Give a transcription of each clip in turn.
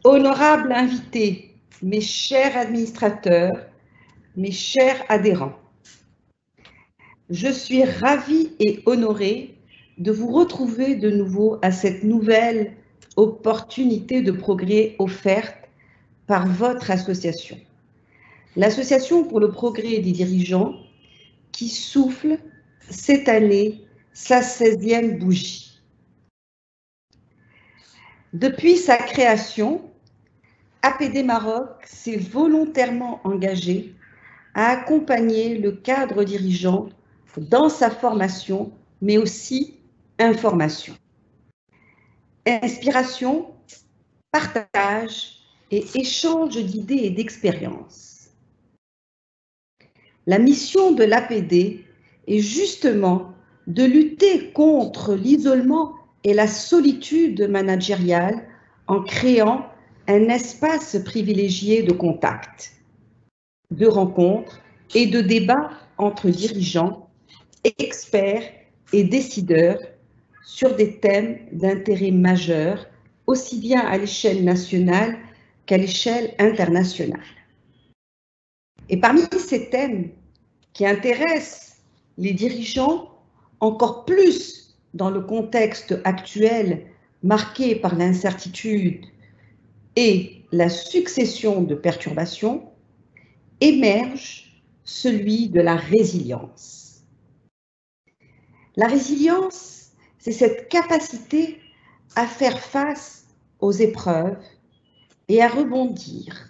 Honorables invités, mes chers administrateurs, mes chers adhérents, je suis ravie et honorée de vous retrouver de nouveau à cette nouvelle opportunité de progrès offerte par votre association. L'Association pour le progrès des dirigeants qui souffle cette année sa 16e bougie. Depuis sa création, APD Maroc s'est volontairement engagé à accompagner le cadre dirigeant dans sa formation, mais aussi information. Inspiration, partage et échange d'idées et d'expériences. La mission de l'APD est justement de lutter contre l'isolement et la solitude managériale en créant un espace privilégié de contact, de rencontres et de débats entre dirigeants, experts et décideurs sur des thèmes d'intérêt majeur, aussi bien à l'échelle nationale qu'à l'échelle internationale. Et parmi ces thèmes qui intéressent les dirigeants encore plus dans le contexte actuel marqué par l'incertitude et la succession de perturbations, émerge celui de la résilience. La résilience, c'est cette capacité à faire face aux épreuves et à rebondir,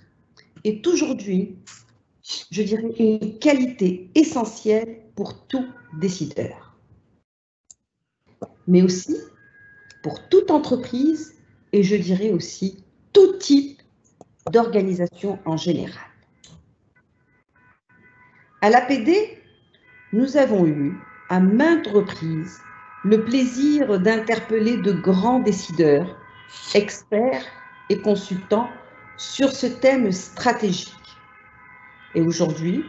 est aujourd'hui, je dirais, une qualité essentielle pour tout décideur, mais aussi pour toute entreprise et je dirais aussi tout type d'organisation en général. À l'APD, nous avons eu à maintes reprises le plaisir d'interpeller de grands décideurs, experts et consultants sur ce thème stratégique. Et aujourd'hui,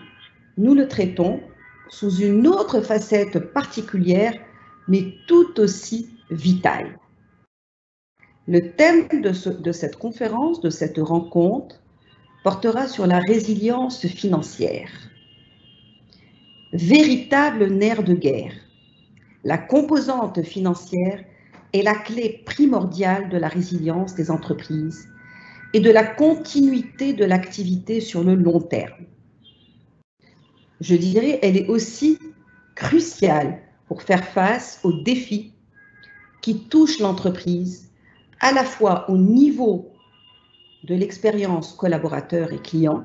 nous le traitons sous une autre facette particulière, mais tout aussi vitale. Le thème de cette conférence, de cette rencontre, portera sur la résilience financière. Véritable nerf de guerre, la composante financière est la clé primordiale de la résilience des entreprises et de la continuité de l'activité sur le long terme. Je dirais, elle est aussi cruciale pour faire face aux défis qui touchent l'entreprise, à la fois au niveau de l'expérience collaborateur et client,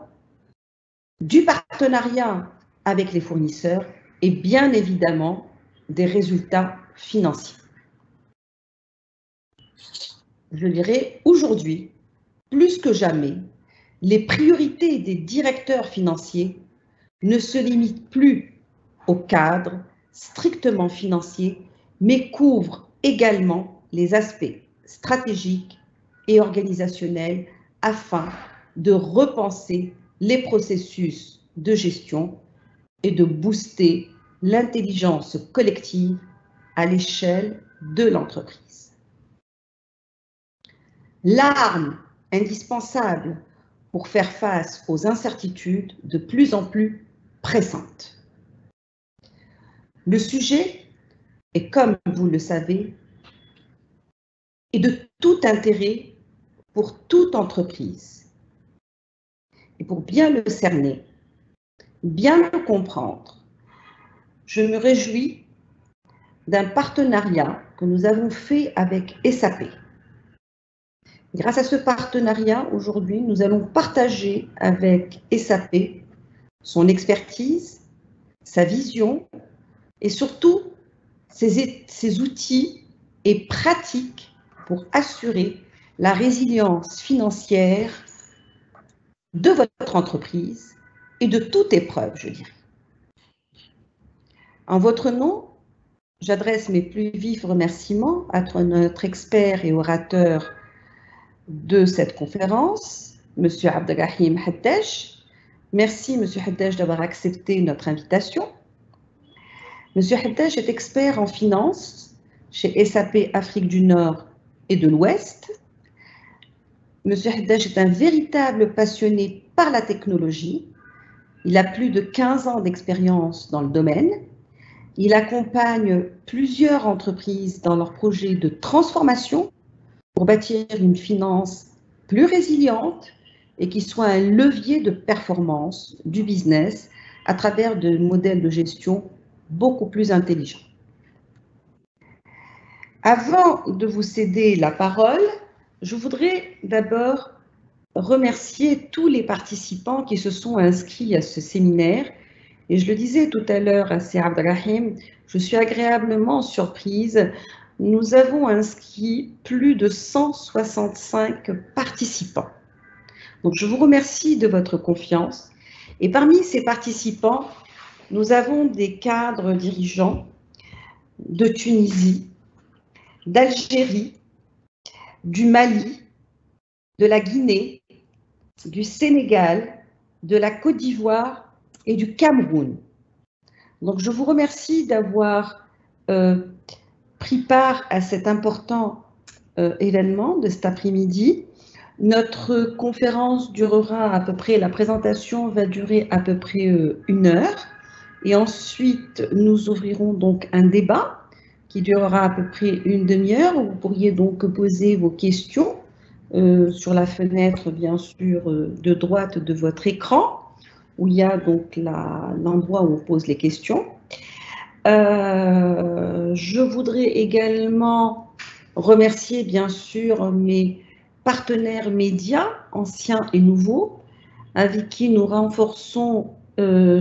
du partenariat avec les fournisseurs et bien évidemment des résultats financiers. Je dirais aujourd'hui, plus que jamais, les priorités des directeurs financiers ne se limitent plus au cadre strictement financier, mais couvrent également les aspects stratégiques et organisationnels afin de repenser les processus de gestion et de booster l'intelligence collective à l'échelle de l'entreprise. L'arme indispensable pour faire face aux incertitudes de plus en plus pressantes. Le sujet est, comme vous le savez, est de tout intérêt pour toute entreprise. Et pour bien le cerner, bien le comprendre, je me réjouis d'un partenariat que nous avons fait avec SAP. Grâce à ce partenariat, aujourd'hui, nous allons partager avec SAP son expertise, sa vision et surtout ses outils et pratiques pour assurer la résilience financière de votre entreprise et de toute épreuve, je dirais. En votre nom, j'adresse mes plus vifs remerciements à notre expert et orateur de cette conférence, M. Abdelrahim Haddej. Merci, M. Haddej, d'avoir accepté notre invitation. M. Haddej est expert en finance chez SAP Afrique du Nord et de l'Ouest. M. Haddad est un véritable passionné par la technologie. Il a plus de 15 ans d'expérience dans le domaine. Il accompagne plusieurs entreprises dans leurs projets de transformation pour bâtir une finance plus résiliente et qui soit un levier de performance du business à travers de modèles de gestion beaucoup plus intelligents. Avant de vous céder la parole, je voudrais d'abord remercier tous les participants qui se sont inscrits à ce séminaire. Et je le disais tout à l'heure à Sir Abdelrahim, je suis agréablement surprise. Nous avons inscrit plus de 165 participants. Donc, je vous remercie de votre confiance. Et parmi ces participants, nous avons des cadres dirigeants de Tunisie, d'Algérie, du Mali, de la Guinée, du Sénégal, de la Côte d'Ivoire et du Cameroun. Donc, je vous remercie d'avoir pris part à cet important événement de cet après-midi. Notre conférence durera à peu près, la présentation va durer à peu près 1 heure. Et ensuite, nous ouvrirons donc un débat qui durera à peu près 1 demi-heure. Vous pourriez donc poser vos questions sur la fenêtre, bien sûr, de droite de votre écran, où il y a donc l'endroit où on pose les questions. Je voudrais également remercier, bien sûr, mes partenaires médias, anciens et nouveaux, avec qui nous renforçons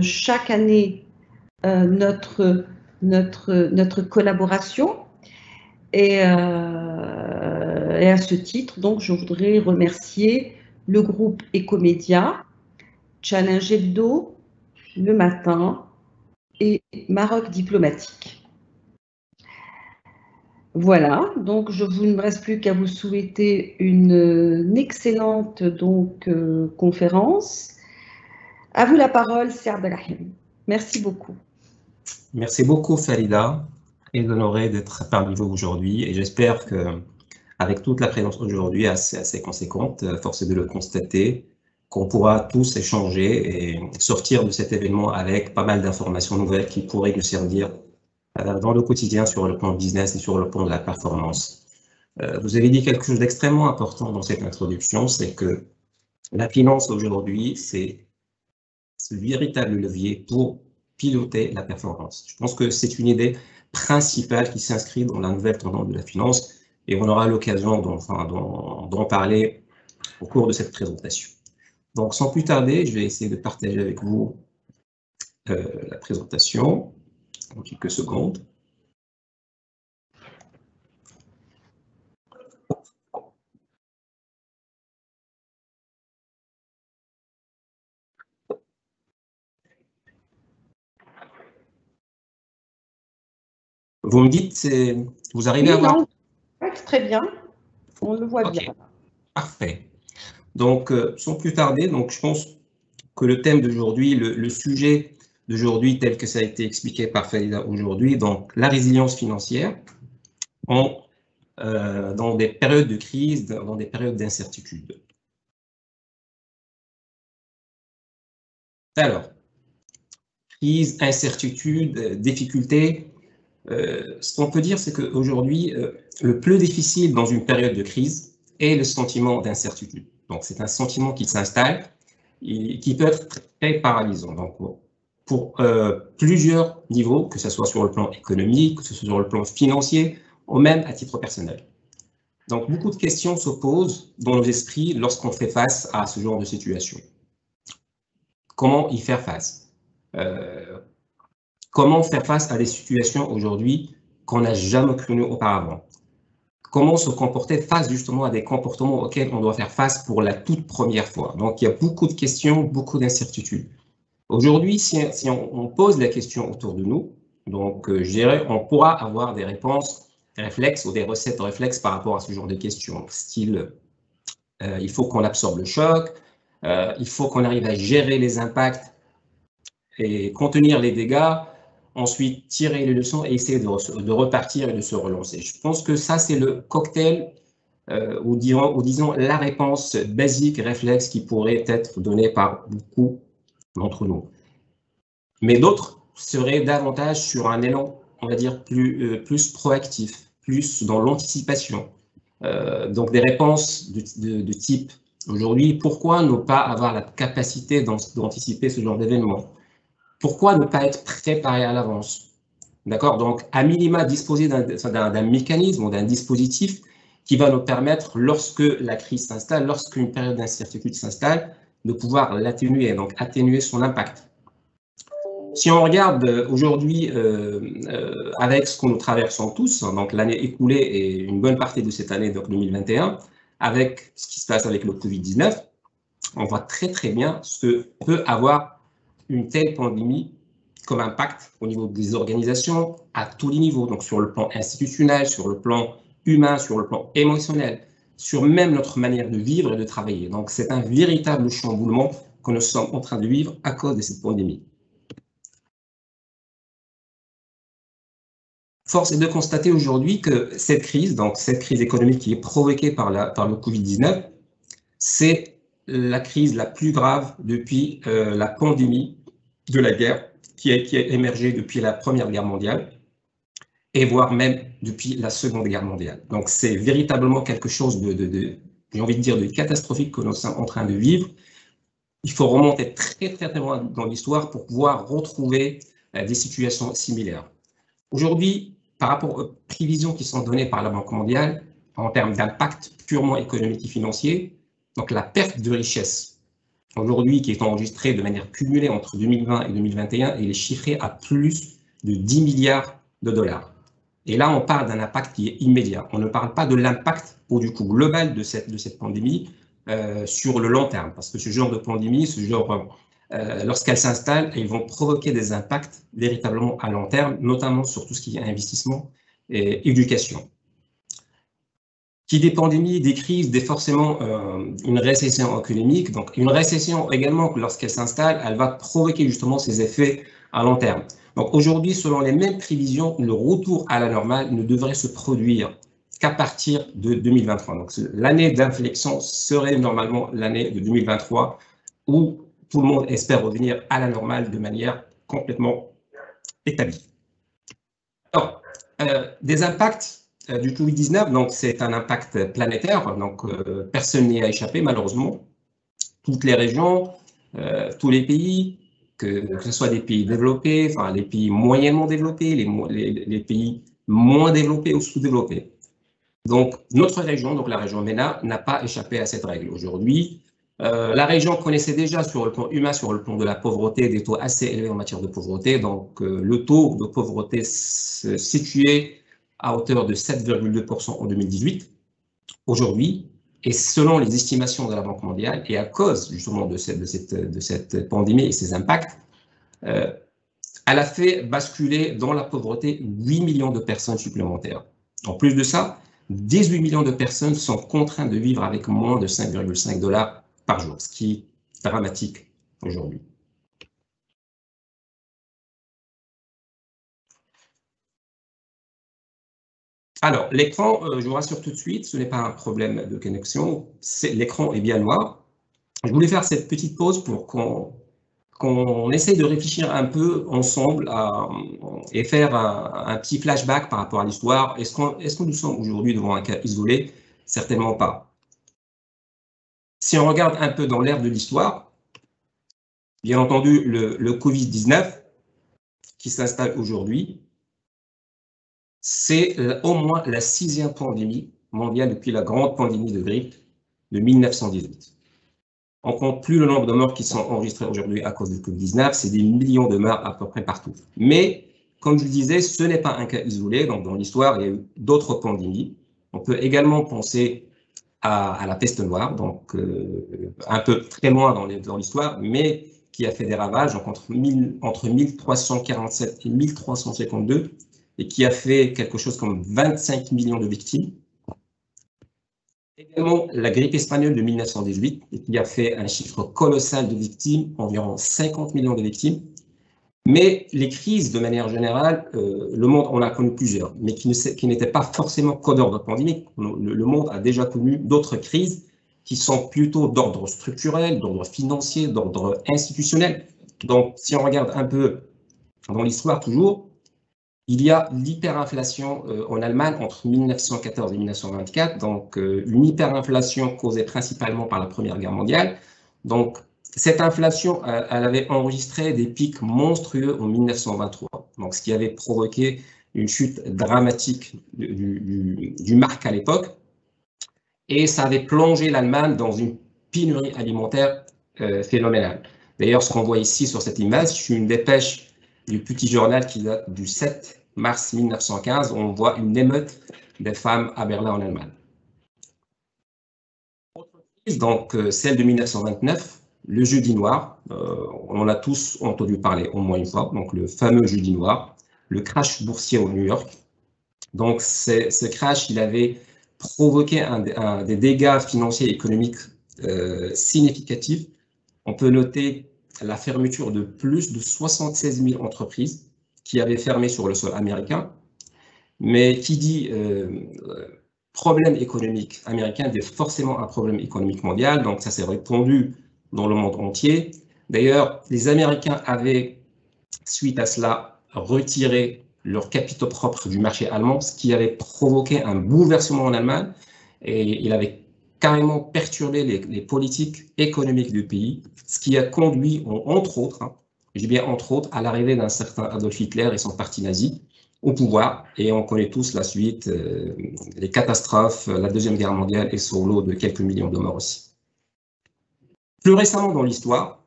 chaque année notre collaboration. Et à ce titre, donc, je voudrais remercier le groupe Ecomédia, Challenge Hebdo, Le Matin et Maroc Diplomatique. Voilà, donc il ne me reste plus qu'à vous souhaiter une excellente conférence. À vous la parole, Sir Abdelrahim. Merci beaucoup. Merci beaucoup, Farida. Et honoré d'être parmi vous aujourd'hui. Et j'espère qu'avec toute la présence aujourd'hui assez conséquente, force est de le constater, qu'on pourra tous échanger et sortir de cet événement avec pas mal d'informations nouvelles qui pourraient nous servir dans le quotidien sur le plan business et sur le plan de la performance. Vous avez dit quelque chose d'extrêmement important dans cette introduction, c'est que la finance aujourd'hui, c'est le véritable levier pour piloter la performance. Je pense que c'est une idée principale qui s'inscrit dans la nouvelle tendance de la finance et on aura l'occasion d'en parler au cours de cette présentation. Donc, sans plus tarder, je vais essayer de partager avec vous la présentation en quelques secondes. Vous me dites, vous arrivez à voir? Oui, très bien, on le voit bien. Parfait. Donc, sans plus tarder, donc, je pense que le thème d'aujourd'hui, le sujet d'aujourd'hui, tel que ça a été expliqué par Farida aujourd'hui, donc la résilience financière dans des périodes de crise, dans des périodes d'incertitude. Alors, crise, incertitude, difficulté. Ce qu'on peut dire, c'est qu'aujourd'hui, le plus difficile dans une période de crise est le sentiment d'incertitude. Donc, c'est un sentiment qui s'installe et qui peut être très paralysant. Donc, pour plusieurs niveaux, que ce soit sur le plan économique, que ce soit sur le plan financier, ou même à titre personnel. Donc, beaucoup de questions se posent dans nos esprits lorsqu'on fait face à ce genre de situation. Comment y faire face? Comment faire face à des situations aujourd'hui qu'on n'a jamais connues auparavant? Comment se comporter face justement à des comportements auxquels on doit faire face pour la toute première fois? Donc, il y a beaucoup de questions, beaucoup d'incertitudes. Aujourd'hui, si on pose la question autour de nous, donc je dirais, on pourra avoir des réponses réflexes ou des recettes réflexes par rapport à ce genre de questions, style il faut qu'on absorbe le choc, il faut qu'on arrive à gérer les impacts et contenir les dégâts, ensuite tirer les leçons et essayer de repartir et de se relancer. Je pense que ça, c'est le cocktail ou disons la réponse basique, réflexe qui pourrait être donnée par beaucoup d'entre nous. Mais d'autres seraient davantage sur un élan, on va dire, plus proactif, plus dans l'anticipation. Donc des réponses de type, aujourd'hui, pourquoi ne pas avoir la capacité d'anticiper ce genre d'événement? Pourquoi ne pas être préparé à l'avance? D'accord? Donc, à minima, disposer d'un mécanisme ou d'un dispositif qui va nous permettre, lorsque la crise s'installe, lorsqu'une période d'incertitude s'installe, de pouvoir l'atténuer, donc atténuer son impact. Si on regarde aujourd'hui avec ce que nous traversons tous, donc l'année écoulée et une bonne partie de cette année, donc 2021, avec ce qui se passe avec le Covid-19, on voit très bien ce que peut avoir une telle pandémie comme impact au niveau des organisations à tous les niveaux, donc sur le plan institutionnel, sur le plan humain, sur le plan émotionnel, sur même notre manière de vivre et de travailler. Donc c'est un véritable chamboulement que nous sommes en train de vivre à cause de cette pandémie. Force est de constater aujourd'hui que cette crise, donc cette crise économique qui est provoquée par le Covid-19, c'est la crise la plus grave depuis la pandémie de la guerre qui a émergé depuis la Première Guerre mondiale et voire même depuis la Seconde Guerre mondiale. Donc c'est véritablement quelque chose j'ai envie de dire, de catastrophique que nous sommes en train de vivre. Il faut remonter très loin dans l'histoire pour pouvoir retrouver des situations similaires. Aujourd'hui, par rapport aux prévisions qui sont données par la Banque mondiale en termes d'impact purement économique et financier, donc la perte de richesse aujourd'hui qui est enregistrée de manière cumulée entre 2020 et 2021, il est chiffré à plus de 10 milliards de dollars. Et là, on parle d'un impact qui est immédiat. On ne parle pas de l'impact du coup global de cette pandémie sur le long terme, parce que ce genre de pandémie, lorsqu'elles s'installent, elles vont provoquer des impacts véritablement à long terme, notamment sur tout ce qui est investissement et éducation. Qui dit pandémie, des crises, dit forcément une récession économique. Donc une récession également, lorsqu'elle s'installe, elle va provoquer justement ces effets à long terme. Donc aujourd'hui, selon les mêmes prévisions, le retour à la normale ne devrait se produire qu'à partir de 2023. Donc l'année d'inflexion serait normalement l'année de 2023 où tout le monde espère revenir à la normale de manière complètement établie. Alors, des impacts du Covid-19, donc c'est un impact planétaire, donc personne n'y a échappé malheureusement. Toutes les régions, tous les pays, que ce soit des pays développés, enfin les pays moyennement développés, les pays moins développés ou sous-développés. Donc notre région, donc la région MENA, n'a pas échappé à cette règle. Aujourd'hui, la région connaissait déjà sur le plan humain, sur le plan de la pauvreté, des taux assez élevés en matière de pauvreté. Donc le taux de pauvreté se situait à hauteur de 7,2% en 2018. Aujourd'hui, et selon les estimations de la Banque mondiale, et à cause justement de cette pandémie et ses impacts, elle a fait basculer dans la pauvreté 8 millions de personnes supplémentaires. En plus de ça, 18 millions de personnes sont contraintes de vivre avec moins de 5,5 $ par jour, ce qui est dramatique aujourd'hui. Alors, l'écran, je vous rassure tout de suite, ce n'est pas un problème de connexion, l'écran est bien noir. Je voulais faire cette petite pause pour qu'on essaye de réfléchir un peu ensemble et faire un petit flashback par rapport à l'histoire. Est-ce que nous sommes aujourd'hui devant un cas isolé? Certainement pas. Si on regarde un peu dans l'ère de l'histoire, bien entendu, le Covid-19 qui s'installe aujourd'hui, c'est au moins la 6e pandémie mondiale depuis la grande pandémie de grippe de 1918. On ne compte plus le nombre de morts qui sont enregistrés aujourd'hui à cause du Covid-19, c'est des millions de morts à peu près partout. Mais, comme je le disais, ce n'est pas un cas isolé, donc dans l'histoire, il y a eu d'autres pandémies. On peut également penser à la peste noire, donc un peu très loin dans l'histoire, mais qui a fait des ravages entre 1347 et 1352, et qui a fait quelque chose comme 25 millions de victimes. Également, la grippe espagnole de 1918, qui a fait un chiffre colossal de victimes, environ 50 millions de victimes. Mais les crises, de manière générale, le monde en a connu plusieurs, mais qui n'étaient pas forcément qu'au d'ordre pandémique. Le monde a déjà connu d'autres crises qui sont plutôt d'ordre structurel, d'ordre financier, d'ordre institutionnel. Donc, si on regarde un peu dans l'histoire toujours, il y a l'hyperinflation en Allemagne entre 1914 et 1924, donc une hyperinflation causée principalement par la Première Guerre mondiale. Donc, cette inflation, elle avait enregistré des pics monstrueux en 1923, donc ce qui avait provoqué une chute dramatique du mark à l'époque, et ça avait plongé l'Allemagne dans une pénurie alimentaire phénoménale. D'ailleurs, ce qu'on voit ici sur cette image, c'est une dépêche du Petit Journal qui date du 7 mars 1915, où on voit une émeute des femmes à Berlin en Allemagne. Donc, celle de 1929, le jeudi noir, on en a tous entendu parler au moins une fois, donc le fameux jeudi noir, le crash boursier au New York. Donc, ce crash, il avait provoqué des dégâts financiers et économiques significatifs. On peut noter la fermeture de plus de 76 000 entreprises qui avaient fermé sur le sol américain. Mais qui dit problème économique américain dit forcément un problème économique mondial, donc ça s'est répandu dans le monde entier. D'ailleurs, les Américains avaient, suite à cela, retiré leurs capitaux propres du marché allemand, ce qui avait provoqué un bouleversement en Allemagne, et il avait carrément perturbé les politiques économiques du pays, ce qui a conduit, entre autres, je dis bien entre autres, à l'arrivée d'un certain Adolf Hitler et son parti nazi au pouvoir, et on connaît tous la suite, les catastrophes, la Deuxième Guerre mondiale et son lot de quelques millions de morts aussi. Plus récemment dans l'histoire,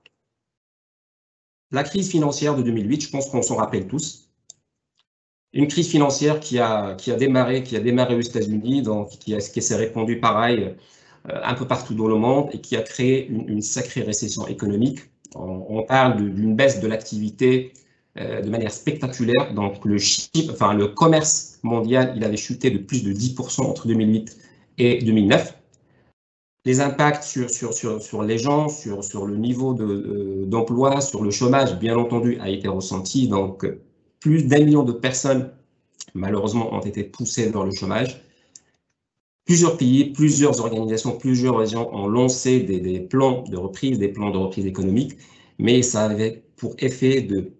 la crise financière de 2008, je pense qu'on s'en rappelle tous. Une crise financière qui a démarré aux États-Unis, donc qui s'est répandue pareil un peu partout dans le monde et qui a créé une sacrée récession économique. On parle d'une baisse de l'activité de manière spectaculaire. Donc le commerce mondial, il avait chuté de plus de 10% entre 2008 et 2009. Les impacts sur les gens, sur le niveau d'emploi, sur le chômage, bien entendu, a été ressenti. Donc, plus d'1 million de personnes, malheureusement, ont été poussées vers le chômage. Plusieurs pays, plusieurs organisations, plusieurs régions ont lancé des plans de reprise, économiques, mais ça avait pour effet de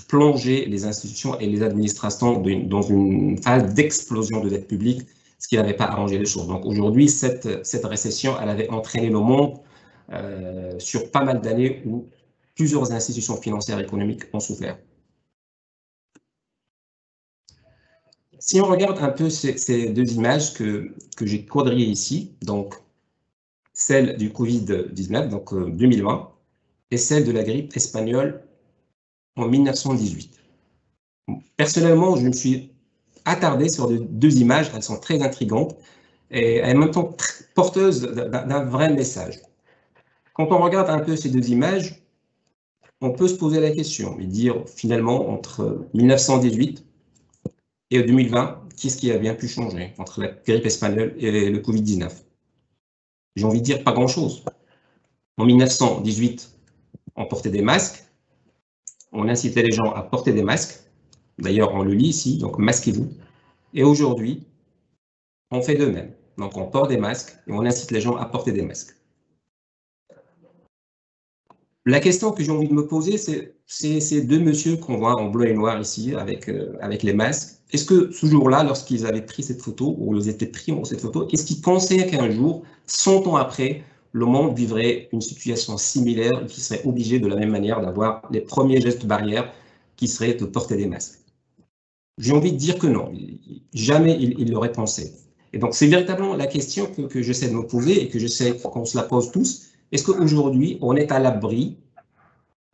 plonger les institutions et les administrations dans une phase d'explosion de dette publique, ce qui n'avait pas arrangé les choses. Donc aujourd'hui, cette récession, elle avait entraîné le monde sur pas mal d'années où plusieurs institutions financières et économiques ont souffert. Si on regarde un peu ces deux images que j'ai quadrillées ici, donc celle du Covid-19, donc 2020, et celle de la grippe espagnole en 1918. Personnellement, je me suis attardé sur les deux images, elles sont très intrigantes et en même temps porteuses d'un vrai message. Quand on regarde un peu ces deux images, on peut se poser la question et dire finalement entre 1918 et 2020, qu'est-ce qui a bien pu changer entre la grippe espagnole et le Covid-19? J'ai envie de dire pas grand-chose. En 1918, on portait des masques, on incitait les gens à porter des masques. D'ailleurs, on le lit ici, donc masquez-vous. Et aujourd'hui, on fait de même. Donc, on porte des masques et on incite les gens à porter des masques. La question que j'ai envie de me poser, c'est ces deux messieurs qu'on voit en bleu et noir ici avec les masques. Est-ce que ce jour-là, lorsqu'ils avaient pris cette photo, ou ils étaient pris en cette photo, est-ce qu'ils pensaient qu'un jour, 100 ans après, le monde vivrait une situation similaire et qu'il serait obligé de la même manière d'avoir les premiers gestes barrières qui seraient de porter des masques? J'ai envie de dire que non, jamais il l'aurait pensé. Et donc, c'est véritablement la question que j'essaie de me poser et que j'essaie qu'on se la pose tous. Est-ce qu'aujourd'hui, on est à l'abri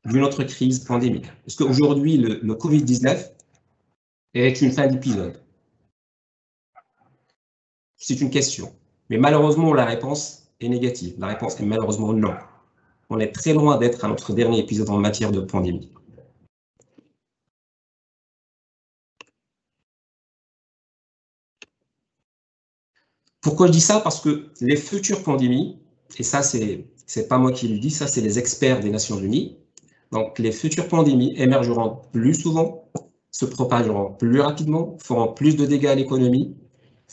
d'une autre crise pandémique? Est-ce qu'aujourd'hui, le Covid-19 est une fin d'épisode? C'est une question. Mais malheureusement, la réponse est négative. La réponse est malheureusement non. On est très loin d'être à notre dernier épisode en matière de pandémie. Pourquoi je dis ça? Parce que les futures pandémies, et ça, c'est pas moi qui le dis, ça, c'est les experts des Nations Unies, Donc, les futures pandémies émergeront plus souvent, se propageront plus rapidement, feront plus de dégâts à l'économie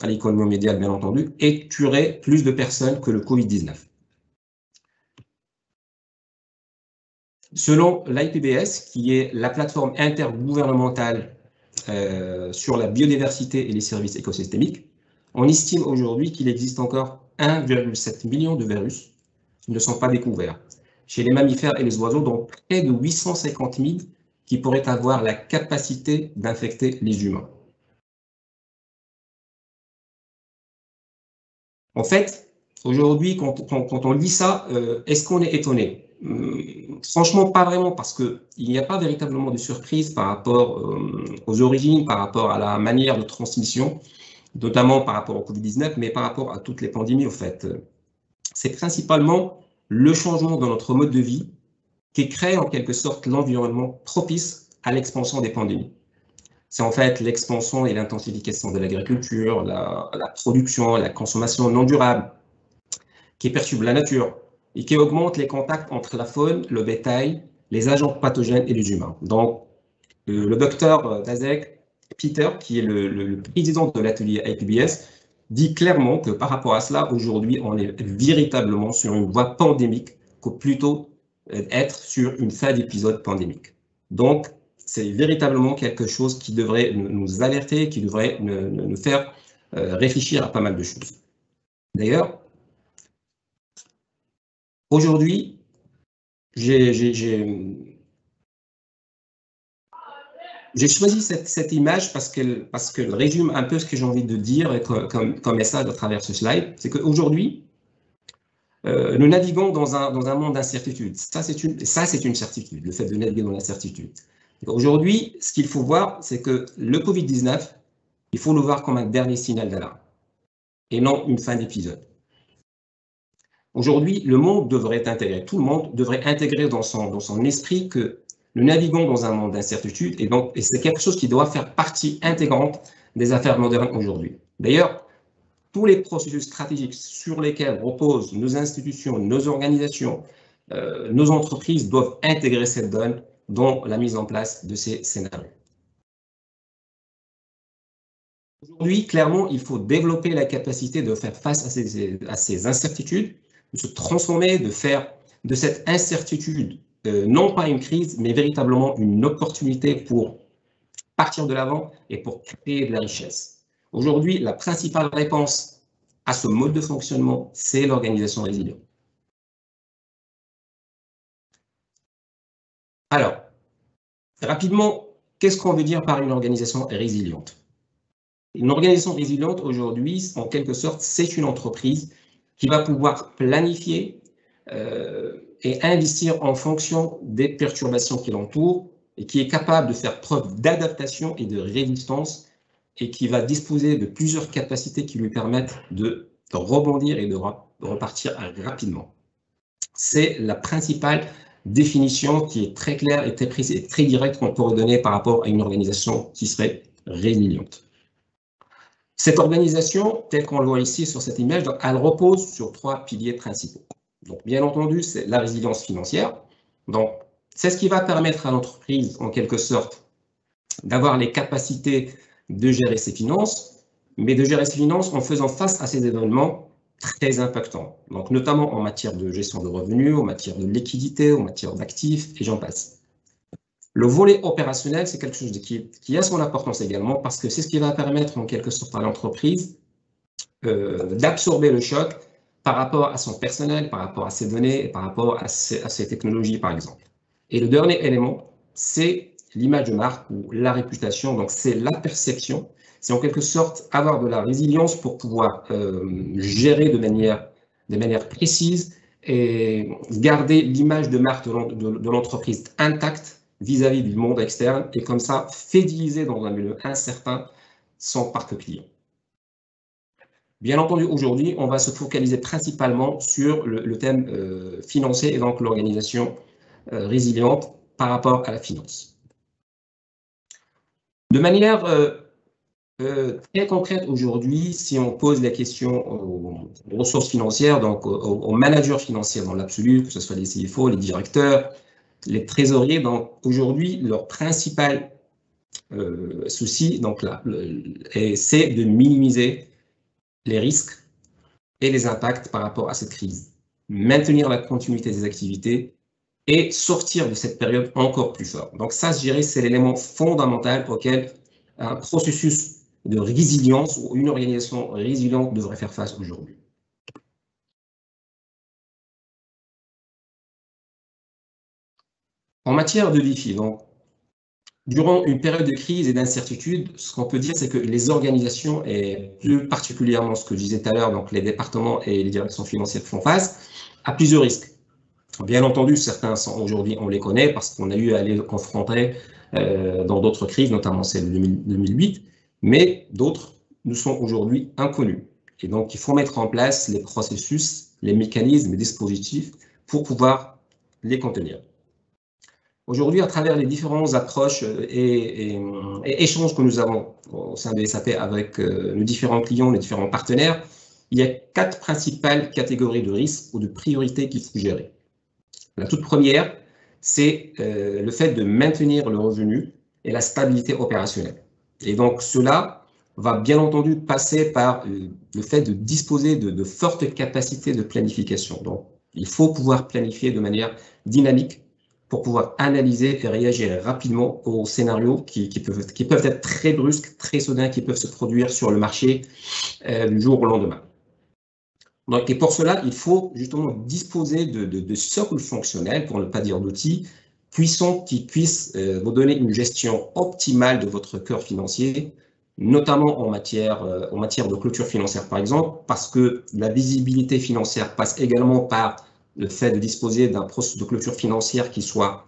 mondiale, bien entendu, et tueraient plus de personnes que le Covid-19. Selon l'IPBES, qui est la plateforme intergouvernementale sur la biodiversité et les services écosystémiques, on estime aujourd'hui qu'il existe encore 1,7 million de virus qui ne sont pas découverts chez les mammifères et les oiseaux, dont près de 850 000 qui pourraient avoir la capacité d'infecter les humains. En fait, aujourd'hui, quand on lit ça, est-ce qu'on est étonné? Franchement, pas vraiment, parce qu'il n'y a pas véritablement de surprise par rapport aux origines, par rapport à la manière de transmission, notamment par rapport au Covid-19, mais par rapport à toutes les pandémies, en fait. C'est principalement le changement dans notre mode de vie qui crée en quelque sorte l'environnement propice à l'expansion des pandémies. C'est en fait l'expansion et l'intensification de l'agriculture, la production, la consommation non durable, qui perturbe la nature et qui augmente les contacts entre la faune, le bétail, les agents pathogènes et les humains. Donc, le docteur Daszak, Peter, qui est le président de l'atelier IPBES, dit clairement que par rapport à cela, aujourd'hui, on est véritablement sur une voie pandémique, que plutôt être sur une fin d'épisode pandémique. Donc, c'est véritablement quelque chose qui devrait nous alerter, qui devrait nous faire réfléchir à pas mal de choses. D'ailleurs, aujourd'hui, j'ai choisi cette image parce qu'elle résume un peu ce que j'ai envie de dire comme message à travers ce slide. C'est qu'aujourd'hui, nous naviguons dans un monde d'incertitude. Ça, c'est une certitude, le fait de naviguer dans l'incertitude. Aujourd'hui, ce qu'il faut voir, c'est que le Covid-19, il faut le voir comme un dernier signal d'alarme et non une fin d'épisode. Aujourd'hui, le monde devrait intégrer, tout le monde devrait intégrer dans son esprit que nous naviguons dans un monde d'incertitude et c'est quelque chose qui doit faire partie intégrante des affaires modernes aujourd'hui. D'ailleurs, tous les processus stratégiques sur lesquels reposent nos institutions, nos organisations, nos entreprises doivent intégrer cette donne dans la mise en place de ces scénarios. Aujourd'hui, clairement, il faut développer la capacité de faire face à ces incertitudes, de se transformer, de faire de cette incertitude non pas une crise, mais véritablement une opportunité pour partir de l'avant et pour créer de la richesse. Aujourd'hui, la principale réponse à ce mode de fonctionnement, c'est l'organisation résiliente. Alors, rapidement, qu'est-ce qu'on veut dire par une organisation résiliente? Une organisation résiliente, aujourd'hui, en quelque sorte, c'est une entreprise qui va pouvoir planifier et investir en fonction des perturbations qui l'entourent et qui est capable de faire preuve d'adaptation et de résistance et qui va disposer de plusieurs capacités qui lui permettent de rebondir et de repartir rapidement. C'est la principale définition qui est très claire et très précise et très directe qu'on peut donner par rapport à une organisation qui serait résiliente. Cette organisation, telle qu'on le voit ici sur cette image, elle repose sur 3 piliers principaux. Donc, bien entendu, c'est la résilience financière. Donc, c'est ce qui va permettre à l'entreprise, en quelque sorte, d'avoir les capacités de gérer ses finances, mais de gérer ses finances en faisant face à ces événements très impactants. Donc, notamment en matière de gestion de revenus, en matière de liquidité, en matière d'actifs, et j'en passe. Le volet opérationnel, c'est quelque chose qui a son importance également parce que c'est ce qui va permettre en quelque sorte à l'entreprise d'absorber le choc par rapport à son personnel, par rapport à ses données, et par rapport à ses technologies, par exemple. Et le dernier élément, c'est l'image de marque ou la réputation, donc c'est la perception. C'est en quelque sorte avoir de la résilience pour pouvoir gérer de manière précise et garder l'image de marque de l'entreprise intacte vis-à-vis du monde externe et comme ça fidéliser dans un milieu incertain son parc client. Bien entendu, aujourd'hui, on va se focaliser principalement sur le thème financier et donc l'organisation résiliente par rapport à la finance. De manière très concrète aujourd'hui, si on pose la question aux ressources financières, donc aux managers financiers dans l'absolu, que ce soit les CFO, les directeurs, les trésoriers, donc aujourd'hui, leur principal souci, donc là, c'est de minimiser les risques et les impacts par rapport à cette crise, maintenir la continuité des activités et sortir de cette période encore plus fort. Donc ça, je dirais, c'est l'élément fondamental auquel un processus de résilience ou une organisation résiliente devrait faire face aujourd'hui. En matière de défis, donc, durant une période de crise et d'incertitude, ce qu'on peut dire, c'est que les organisations, et plus particulièrement ce que je disais tout à l'heure, donc les départements et les directions financières font face à plusieurs risques. Bien entendu, certains sont aujourd'hui, on les connaît parce qu'on a eu à les confronter dans d'autres crises, notamment celle de 2008, mais d'autres nous sont aujourd'hui inconnus. Et donc, il faut mettre en place les processus, les mécanismes, les dispositifs pour pouvoir les contenir. Aujourd'hui, à travers les différentes approches et échanges que nous avons au sein de SAP avec nos différents clients, les différents partenaires, il y a 4 principales catégories de risques ou de priorités qu'il faut gérer. La toute première, c'est le fait de maintenir le revenu et la stabilité opérationnelle. Et donc, cela va bien entendu passer par le fait de disposer de fortes capacités de planification. Donc, il faut pouvoir planifier de manière dynamique pour pouvoir analyser et réagir rapidement aux scénarios qui peuvent être très brusques, très soudains, qui peuvent se produire sur le marché du jour au lendemain. Donc, et pour cela, il faut justement disposer de socles fonctionnels, pour ne pas dire d'outils, puissants qui puissent vous donner une gestion optimale de votre cœur financier, notamment en matière de clôture financière, par exemple, parce que la visibilité financière passe également par le fait de disposer d'un processus de clôture financière qui soit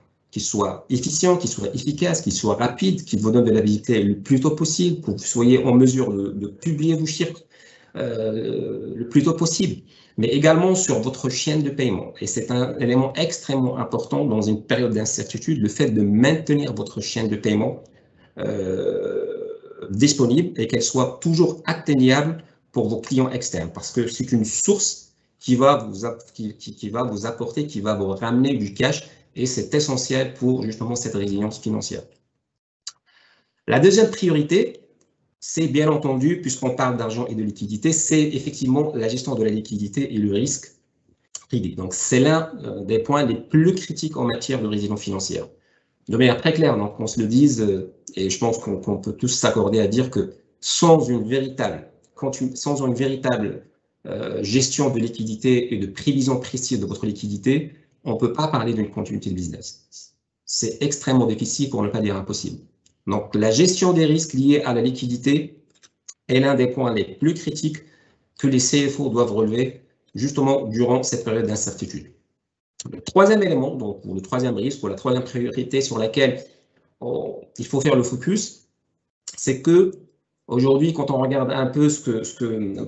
efficient, qui soit efficace, qui soit rapide, qui vous donne de la visibilité le plus tôt possible, pour que vous soyez en mesure de publier vos chiffres le plus tôt possible, mais également sur votre chaîne de paiement. Et c'est un élément extrêmement important dans une période d'incertitude, le fait de maintenir votre chaîne de paiement disponible et qu'elle soit toujours atteignable pour vos clients externes, parce que c'est une source qui va vous apporter, qui va vous ramener du cash, et c'est essentiel pour justement cette résilience financière. La deuxième priorité, c'est bien entendu, puisqu'on parle d'argent et de liquidité, c'est effectivement la gestion de la liquidité et le risque privé. Donc, c'est l'un des points les plus critiques en matière de résilience financière. De manière très claire, donc, on se le dise, et je pense qu'on peut tous s'accorder à dire que sans une véritable gestion de liquidité et de prévision précise de votre liquidité, on ne peut pas parler d'une continuité de business. C'est extrêmement difficile, pour ne pas dire impossible. Donc, la gestion des risques liés à la liquidité est l'un des points les plus critiques que les CFO doivent relever justement durant cette période d'incertitude. Le troisième élément, donc, ou le troisième risque, ou la troisième priorité sur laquelle il faut faire le focus, c'est que aujourd'hui, quand on regarde un peu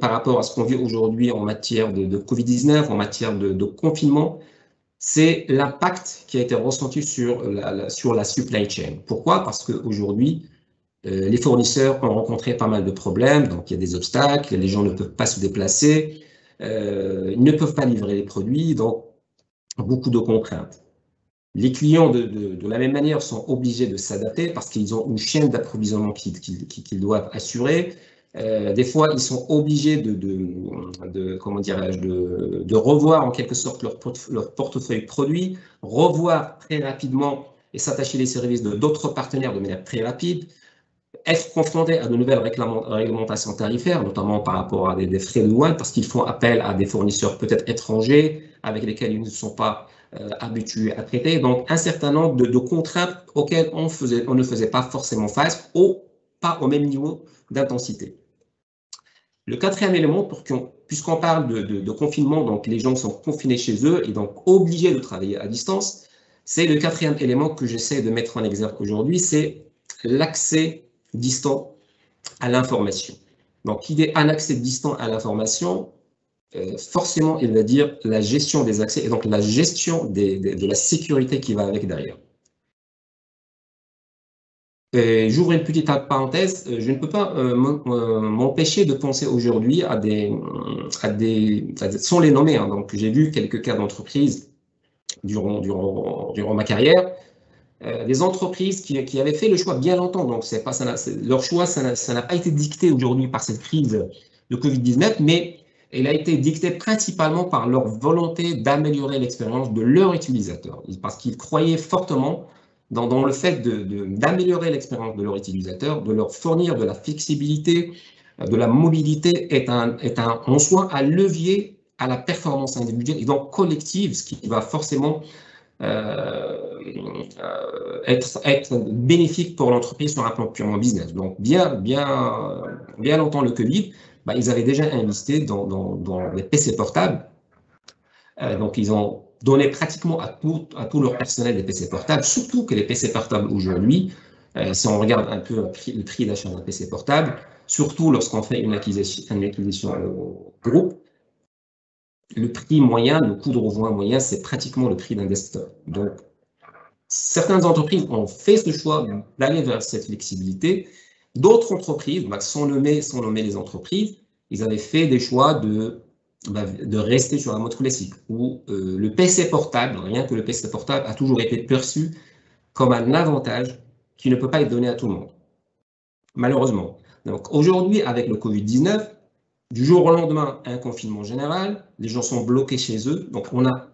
par rapport à ce qu'on vit aujourd'hui en matière de Covid-19, en matière de confinement, c'est l'impact qui a été ressenti sur la supply chain. Pourquoi? Parce qu'aujourd'hui, les fournisseurs ont rencontré pas mal de problèmes, donc il y a des obstacles, les gens ne peuvent pas se déplacer, ils ne peuvent pas livrer les produits, donc beaucoup de contraintes. Les clients, de la même manière, sont obligés de s'adapter parce qu'ils ont une chaîne d'approvisionnement qu'ils doivent assurer. Des fois, ils sont obligés de revoir en quelque sorte leur portefeuille produit, revoir très rapidement et s'attacher les services de d'autres partenaires de manière très rapide, être confrontés à de nouvelles réglementations tarifaires, notamment par rapport à des frais de douane, parce qu'ils font appel à des fournisseurs peut-être étrangers avec lesquels ils ne sont pas habitués à traiter. Donc, un certain nombre de contraintes auxquelles on ne faisait pas forcément face, pas au même niveau d'intensité. Le quatrième élément, puisqu'on parle de confinement, donc les gens sont confinés chez eux et donc obligés de travailler à distance, c'est le quatrième élément que j'essaie de mettre en exergue aujourd'hui, c'est l'accès distant à l'information. Donc, il est un accès distant à l'information, forcément, il va dire la gestion des accès et donc la gestion de la sécurité qui va avec derrière. J'ouvre une petite parenthèse, je ne peux pas m'empêcher de penser aujourd'hui sans les nommer, hein, donc j'ai vu quelques cas d'entreprises durant ma carrière, des entreprises qui avaient fait le choix bien longtemps. Donc, leur choix, ça n'a pas été dicté aujourd'hui par cette crise de Covid-19, mais elle a été dictée principalement par leur volonté d'améliorer l'expérience de leurs utilisateurs, parce qu'ils croyaient fortement dans le fait d'améliorer l'expérience de leurs utilisateurs, de leur fournir de la flexibilité, de la mobilité, est en soi un levier à la performance individuelle et donc collective, ce qui va forcément être bénéfique pour l'entreprise sur un plan purement business. Donc, bien longtemps le Covid, ils avaient déjà investi dans les PC portables. Donc, ils ont donné pratiquement à tout leur personnel des PC portables, surtout que les PC portables aujourd'hui, si on regarde un peu le prix d'achat d'un PC portable, surtout lorsqu'on fait une acquisition au groupe, le prix moyen, le coût de revient moyen, c'est pratiquement le prix d'un desktop. Donc, certaines entreprises ont fait ce choix d'aller vers cette flexibilité. D'autres entreprises, sans nommer les entreprises, ils avaient fait des choix de rester sur un mode classique, où le PC portable, rien que le PC portable, a toujours été perçu comme un avantage qui ne peut pas être donné à tout le monde, malheureusement. Donc aujourd'hui, avec le Covid-19, du jour au lendemain, un confinement général, les gens sont bloqués chez eux, donc on a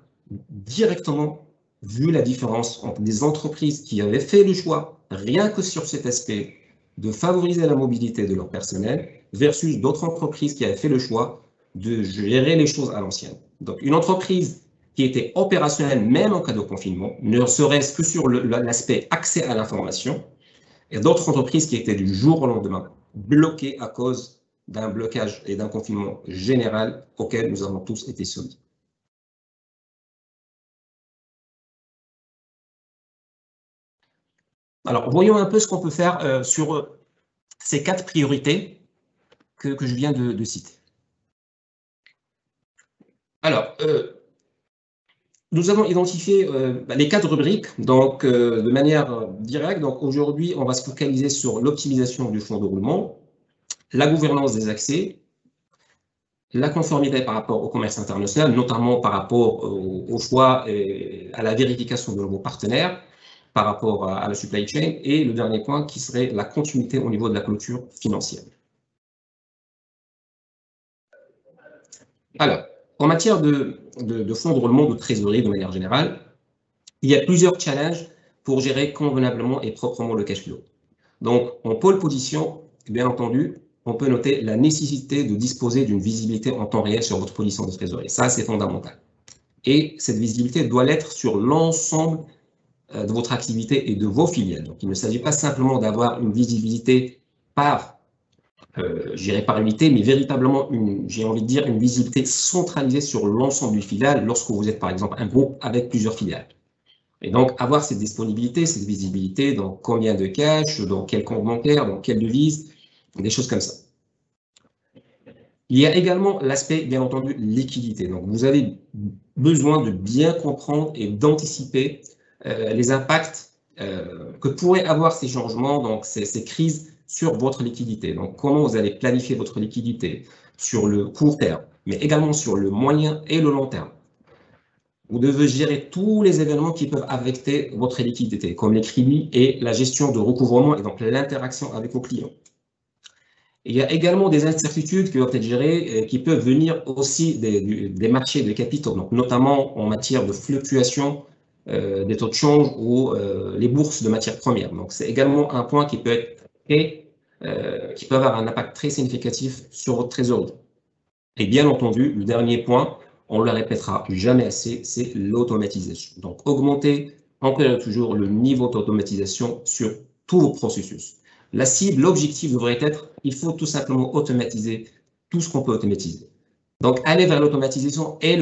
directement vu la différence entre des entreprises qui avaient fait le choix, rien que sur cet aspect, de favoriser la mobilité de leur personnel, versus d'autres entreprises qui avaient fait le choix de gérer les choses à l'ancienne. Donc, une entreprise qui était opérationnelle, même en cas de confinement, ne serait-ce que sur l'aspect accès à l'information, et d'autres entreprises qui étaient du jour au lendemain bloquées à cause d'un blocage et d'un confinement général auquel nous avons tous été soumis. Alors, voyons un peu ce qu'on peut faire sur ces 4 priorités que je viens de citer. Alors, nous avons identifié les 4 rubriques, donc de manière directe. Donc aujourd'hui, on va se focaliser sur l'optimisation du fonds de roulement, la gouvernance des accès, la conformité par rapport au commerce international, notamment par rapport au choix et à la vérification de nouveaux partenaires, par rapport à la supply chain, et le dernier point qui serait la continuité au niveau de la clôture financière. Alors, en matière de fonds de roulement de trésorerie de manière générale, il y a plusieurs challenges pour gérer convenablement et proprement le cash flow. Donc, en pole position, bien entendu, on peut noter la nécessité de disposer d'une visibilité en temps réel sur votre position de trésorerie. Ça, c'est fondamental. Et cette visibilité doit l'être sur l'ensemble de votre activité et de vos filiales. Donc, il ne s'agit pas simplement d'avoir une visibilité par unité, mais véritablement, j'ai envie de dire, une visibilité centralisée sur l'ensemble du filiale lorsque vous êtes, par exemple, un groupe avec plusieurs filiales. Et donc, avoir cette disponibilité, cette visibilité dans combien de cash, dans quel compte bancaire, dans quelle devise, des choses comme ça. Il y a également l'aspect, bien entendu, liquidité. Donc, vous avez besoin de bien comprendre et d'anticiper les impacts que pourraient avoir ces changements, donc ces crises sur votre liquidité. Donc, comment vous allez planifier votre liquidité sur le court terme, mais également sur le moyen et le long terme. Vous devez gérer tous les événements qui peuvent affecter votre liquidité, comme les crédits et la gestion de recouvrement et donc l'interaction avec vos clients. Il y a également des incertitudes qui doivent être gérées et qui peuvent venir aussi des marchés de capitaux, donc notamment en matière de fluctuation des taux de change ou les bourses de matières premières. Donc, c'est également un point qui peut être qui peut avoir un impact très significatif sur votre trésorerie. Et bien entendu, le dernier point, on le répétera jamais assez, c'est l'automatisation. Donc, augmenter encore et toujours le niveau d'automatisation sur tous vos processus. La cible, l'objectif devrait être, il faut tout simplement automatiser tout ce qu'on peut automatiser. Donc, aller vers l'automatisation est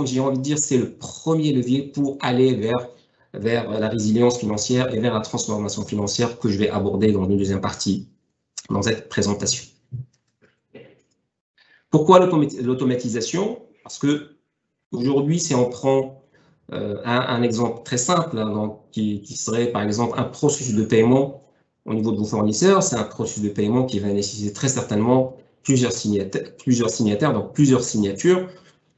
j'ai envie de dire, c'est le premier levier pour aller vers la résilience financière et vers la transformation financière que je vais aborder dans une deuxième partie dans cette présentation. Pourquoi l'automatisation? Parce que aujourd'hui, si on prend un exemple très simple, hein, donc, qui serait par exemple un processus de paiement au niveau de vos fournisseurs, c'est un processus de paiement qui va nécessiter très certainement plusieurs signataires, donc plusieurs signatures.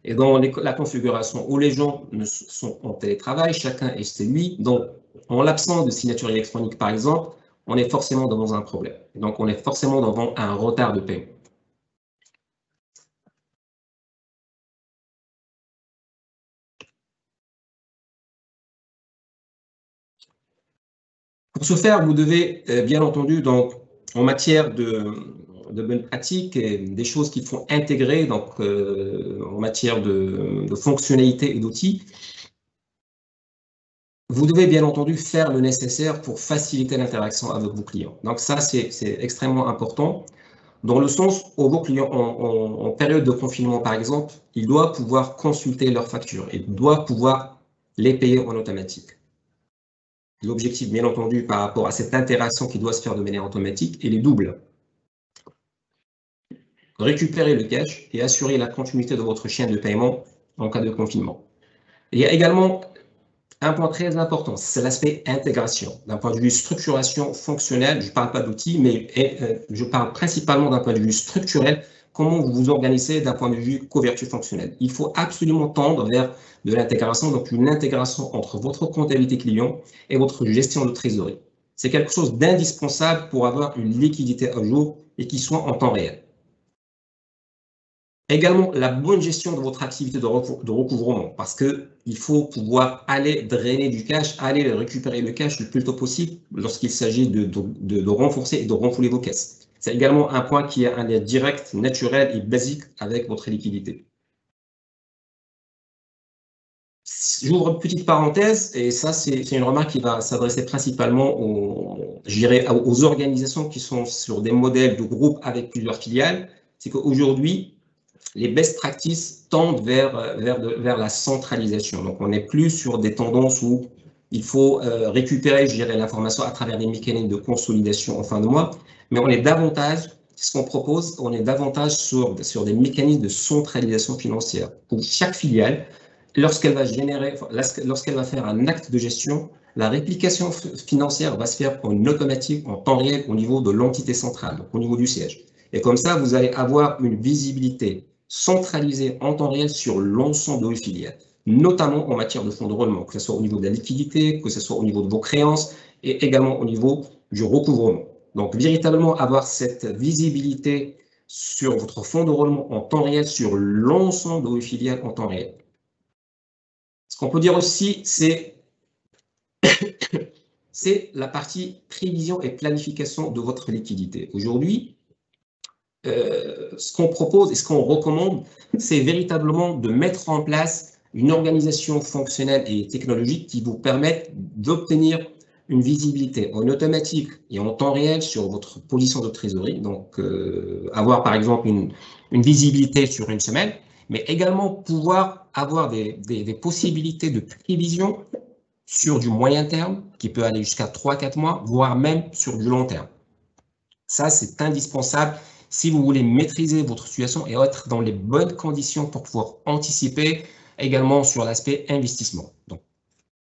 Et dans la configuration où les gens sont en télétravail, chacun est chez lui, donc en l'absence de signature électronique, par exemple, on est forcément devant un problème. Donc, on est forcément devant un retard de paiement. Pour ce faire, vous devez, bien entendu, donc, en matière de bonnes pratiques et des choses qu'il faut intégrer donc, en matière de fonctionnalités et d'outils, vous devez bien entendu faire le nécessaire pour faciliter l'interaction avec vos clients. Donc ça, c'est extrêmement important, dans le sens où vos clients, en période de confinement par exemple, ils doivent pouvoir consulter leurs factures, ils doivent pouvoir les payer en automatique. L'objectif, bien entendu, par rapport à cette interaction qui doit se faire de manière automatique, il est double. Récupérer le cash et assurer la continuité de votre chaîne de paiement en cas de confinement. Il y a également un point très important, c'est l'aspect intégration. D'un point de vue structuration fonctionnelle, je ne parle pas d'outils, mais je parle principalement d'un point de vue structurel, comment vous vous organisez d'un point de vue couverture fonctionnelle. Il faut absolument tendre vers de l'intégration, donc une intégration entre votre comptabilité client et votre gestion de trésorerie. C'est quelque chose d'indispensable pour avoir une liquidité à jour et qui soit en temps réel. Également, la bonne gestion de votre activité de recouvrement, parce qu'il faut pouvoir aller drainer du cash, aller récupérer le cash le plus tôt possible lorsqu'il s'agit de renforcer et de renflouer vos caisses. C'est également un point qui a un lien direct, naturel et basique avec votre liquidité. J'ouvre une petite parenthèse, et ça, c'est une remarque qui va s'adresser principalement aux organisations qui sont sur des modèles de groupe avec plusieurs filiales. C'est qu'aujourd'hui, les best practices tendent vers la centralisation. Donc, on n'est plus sur des tendances où il faut récupérer, je dirais, l'information à travers des mécanismes de consolidation en fin de mois, mais on est davantage, ce qu'on propose, on est davantage sur des mécanismes de centralisation financière. Pour chaque filiale, lorsqu'elle va faire un acte de gestion, la réplication financière va se faire en automatique, en temps réel, au niveau de l'entité centrale, donc au niveau du siège. Et comme ça, vous allez avoir une visibilité centralisée en temps réel sur l'ensemble de vos filiales, notamment en matière de fonds de roulement, que ce soit au niveau de la liquidité, que ce soit au niveau de vos créances et également au niveau du recouvrement. Donc, véritablement avoir cette visibilité sur votre fonds de roulement en temps réel, sur l'ensemble de vos filiales en temps réel. Ce qu'on peut dire aussi, c'est la partie prévision et planification de votre liquidité. Aujourd'hui, ce qu'on propose et ce qu'on recommande, c'est véritablement de mettre en place une organisation fonctionnelle et technologique qui vous permette d'obtenir une visibilité en automatique et en temps réel sur votre position de trésorerie. Donc, avoir par exemple une visibilité sur une semaine, mais également pouvoir avoir des possibilités de prévision sur du moyen terme, qui peut aller jusqu'à 3-4 mois, voire même sur du long terme. Ça, c'est indispensable si vous voulez maîtriser votre situation et être dans les bonnes conditions pour pouvoir anticiper également sur l'aspect investissement. Donc,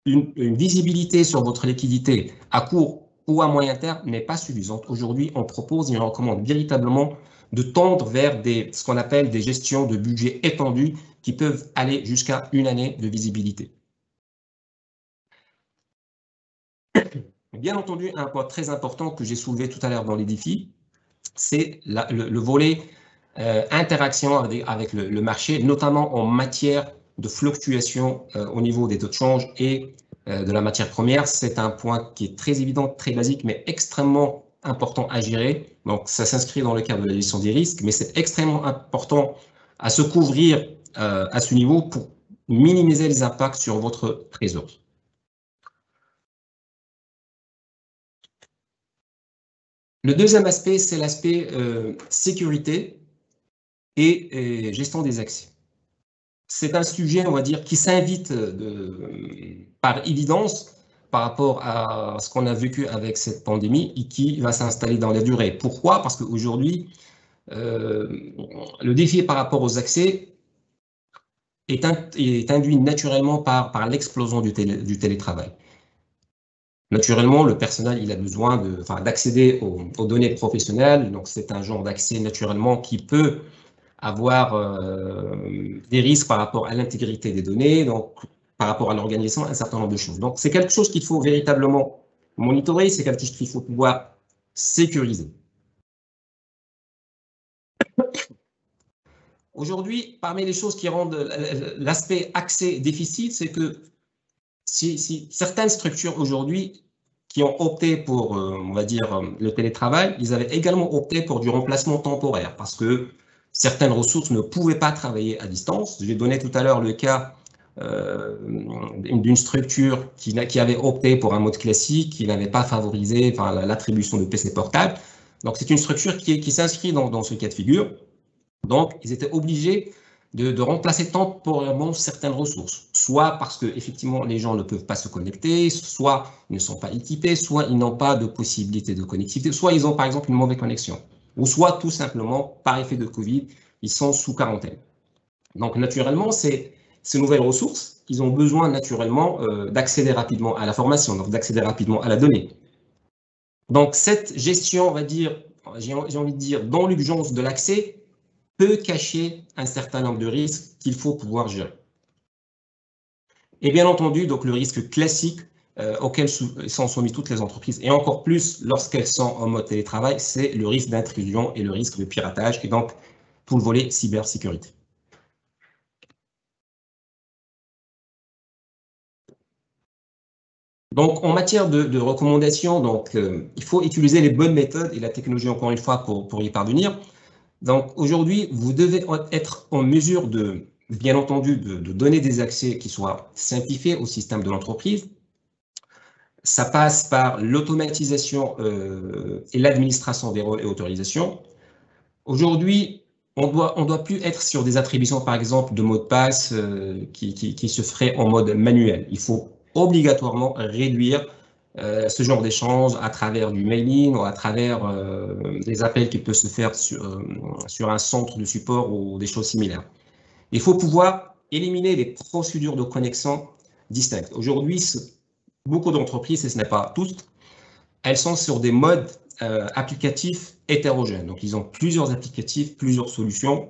une visibilité sur votre liquidité à court ou à moyen terme n'est pas suffisante. Aujourd'hui, on propose et on recommande véritablement de tendre vers ce qu'on appelle des gestions de budget étendues qui peuvent aller jusqu'à une année de visibilité. Bien entendu, un point très important que j'ai soulevé tout à l'heure dans les défis, c'est le volet interaction avec le marché, notamment en matière de fluctuation au niveau des taux de change et de la matière première. C'est un point qui est très évident, très basique, mais extrêmement important à gérer. Donc, ça s'inscrit dans le cadre de la gestion des risques, mais c'est extrêmement important à se couvrir à ce niveau pour minimiser les impacts sur votre trésorerie. Le deuxième aspect, c'est l'aspect sécurité et gestion des accès. C'est un sujet, on va dire, qui s'invite par évidence par rapport à ce qu'on a vécu avec cette pandémie et qui va s'installer dans la durée. Pourquoi? Parce qu'aujourd'hui, le défi par rapport aux accès est induit naturellement par l'explosion du télétravail. Naturellement, le personnel, il a besoin d'accéder aux données professionnelles. Donc, c'est un genre d'accès naturellement qui peut avoir des risques par rapport à l'intégrité des données, donc par rapport à l'organisation, un certain nombre de choses. Donc, c'est quelque chose qu'il faut véritablement monitorer, c'est quelque chose qu'il faut pouvoir sécuriser. Aujourd'hui, parmi les choses qui rendent l'aspect accès difficile, c'est que si certaines structures aujourd'hui qui ont opté pour, on va dire, le télétravail, ils avaient également opté pour du remplacement temporaire parce que certaines ressources ne pouvaient pas travailler à distance. J'ai donné tout à l'heure le cas d'une structure qui avait opté pour un mode classique, qui n'avait pas favorisé l'attribution de PC portables. Donc, c'est une structure qui s'inscrit dans ce cas de figure. Donc, ils étaient obligés de remplacer temporairement certaines ressources, soit parce que effectivement les gens ne peuvent pas se connecter, soit ils ne sont pas équipés, soit ils n'ont pas de possibilité de connectivité, soit ils ont par exemple une mauvaise connexion, ou soit tout simplement par effet de Covid, ils sont sous quarantaine. Donc naturellement, ces nouvelles ressources, ils ont besoin naturellement d'accéder rapidement à la formation, donc d'accéder rapidement à la donnée. Donc cette gestion, on va dire, j'ai envie de dire, dans l'urgence de l'accès, peut cacher un certain nombre de risques qu'il faut pouvoir gérer. Et bien entendu, donc le risque classique auquel sont soumises toutes les entreprises, et encore plus lorsqu'elles sont en mode télétravail, c'est le risque d'intrusion et le risque de piratage, et donc tout le volet cybersécurité. Donc, en matière de recommandations, donc, il faut utiliser les bonnes méthodes et la technologie, encore une fois, pour y parvenir. Donc, aujourd'hui, vous devez être en mesure bien entendu, de donner des accès qui soient simplifiés au système de l'entreprise. Ça passe par l'automatisation et l'administration des rôles et autorisations. Aujourd'hui, on doit plus être sur des attributions, par exemple, de mots de passe qui se feraient en mode manuel. Il faut obligatoirement réduire ce genre d'échange à travers du mailing ou à travers des appels qui peuvent se faire sur un centre de support ou des choses similaires. Il faut pouvoir éliminer les procédures de connexion distinctes. Aujourd'hui, beaucoup d'entreprises, et ce n'est pas toutes, elles sont sur des modes applicatifs hétérogènes. Donc, ils ont plusieurs applicatifs, plusieurs solutions.